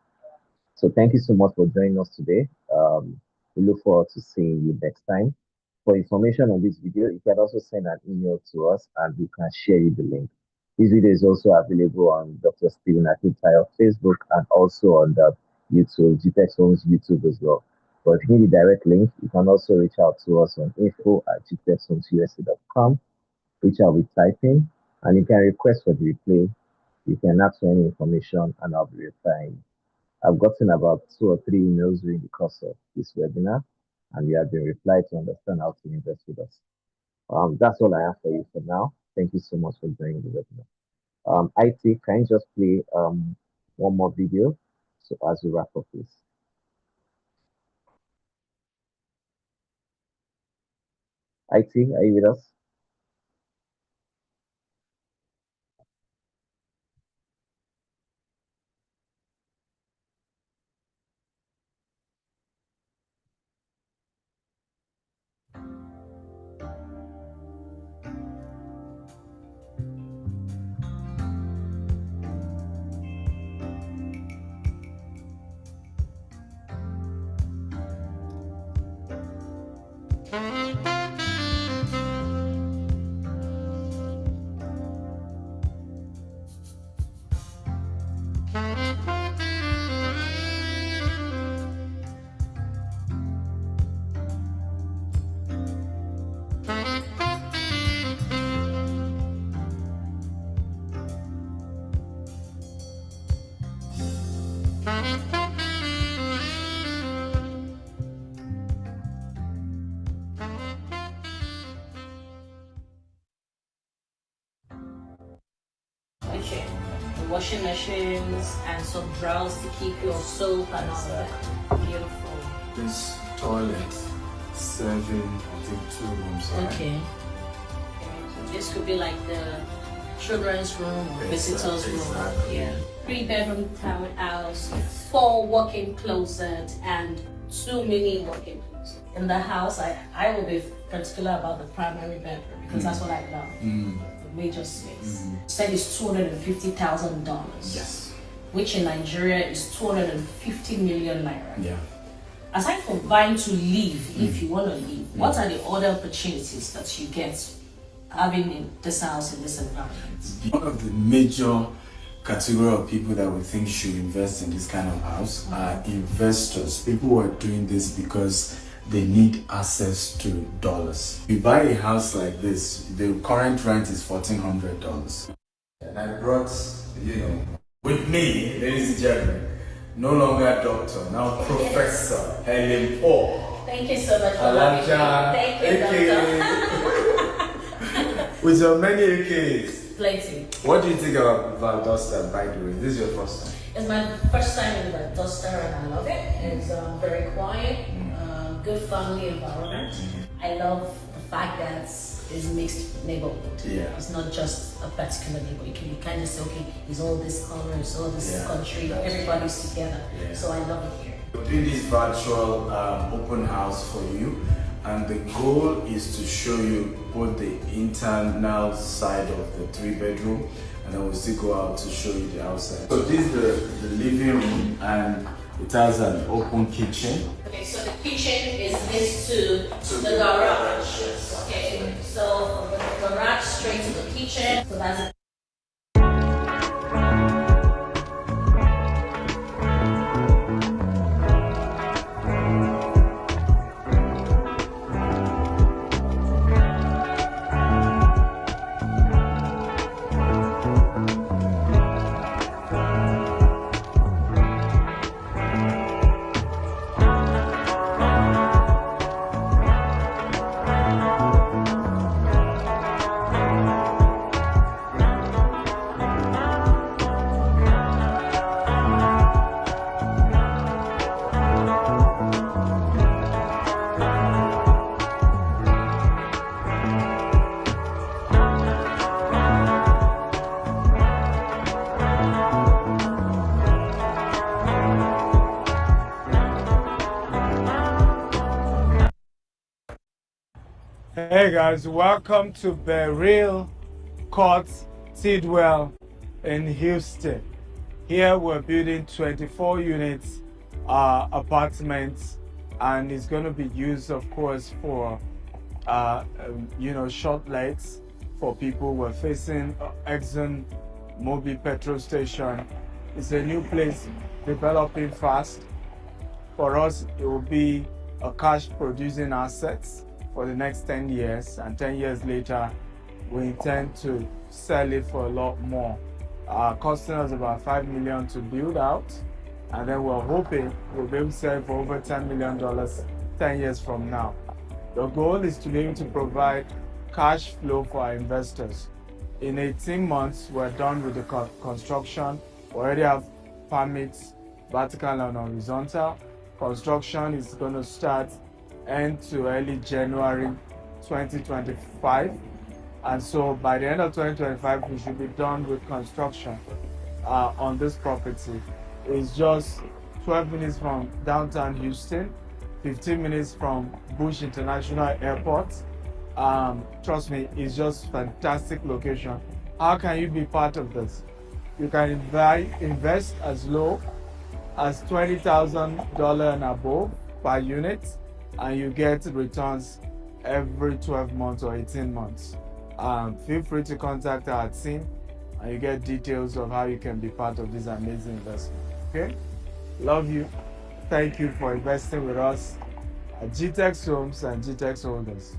so thank you so much for joining us today. We look forward to seeing you next time. For information on this video, you can also send an email to us and we can share you the link. This video is also available on Dr. Stephen Akintayo Facebook and also on the YouTube, GTEx Homes YouTube as well. But if you need a direct link, you can also reach out to us on info@gtechshomesusa.com. Reach out with typing, and you can request for the replay. You can ask for any information, and I'll be replying. I've gotten about 2 or 3 emails during the course of this webinar, and you have been replied to understand how to invest with us. That's all I have for you for now. Thank you so much for joining the webinar. IT, can you just play one more video so as we wrap up this? IT, are you with us? Okay. The washing machines and some drawers to keep your soap and all that. Beautiful. This toilet serving, I think, 2 rooms. Right? Okay. So this could be like the children's room or visitors' room. Exactly. Yeah. 3-bedroom townhouse, 4 walk-in closet, and 2 mini walk-in closets. In the house, I will be particular about the primary bedroom because that's what I love. The major space. Said it's $250,000. Yes. Which in Nigeria is 250 million naira. Yeah. Aside from buying to live, if you want to live, what are the other opportunities that you get having in this house in this environment? One of the major category of people that we think should invest in this kind of house are investors. People who are doing this because they need access to dollars. You buy a house like this, the current rent is $1,400. And I brought, with me, ladies and gentlemen, no longer doctor, now Professor Helen Paul. Thank you so much for having me. Thank you, doctor. With your many AKs. Plenty. What do you think about Valdosta, by the way? This is your first time? It's my first time in Valdosta and I love it. It's very quiet, good family environment. I love the fact that it's mixed neighborhood. Yeah. It's not just a particular neighborhood. You can kind of say, okay, it's all this color, it's all this country, everybody's together. Yeah. So I love it here. We're doing this virtual open house for you, and the goal is to show you both the internal side of the 3-bedroom, and then we'll still go out to show you the outside. So this is the living room, and it has an open kitchen. Okay, so the kitchen is next to the garage. Okay, so from the garage straight to the kitchen. So that's it. Hey guys, welcome to Beryl Court Tidwell in Houston. Here we're building 24 units apartments, and it's going to be used, of course, for short lights for people who are facing Exxon Mobil petrol station. It's a new place developing fast. For us, it will be a cash producing assets for the next 10 years, and 10 years later we intend to sell it for a lot more, costing us about $5 million to build out, and then we're hoping we'll be able to sell for over $10 million 10 years from now. The goal is to be able to provide cash flow for our investors. In 18 months we're done with the construction. We already have permits, vertical and horizontal. Construction is going to start end to early January 2025, and so by the end of 2025 we should be done with construction on this property. It's just 12 minutes from downtown Houston, 15 minutes from Bush International Airport. Trust me, it's just fantastic location. How can you be part of this? You can invest as low as $20,000 and above per unit, and you get returns every 12 months or 18 months. Feel free to contact our team and you get details of how you can be part of this amazing investment. Okay? Love you. Thank you for investing with us at GTEX Homes and GTEX Holders.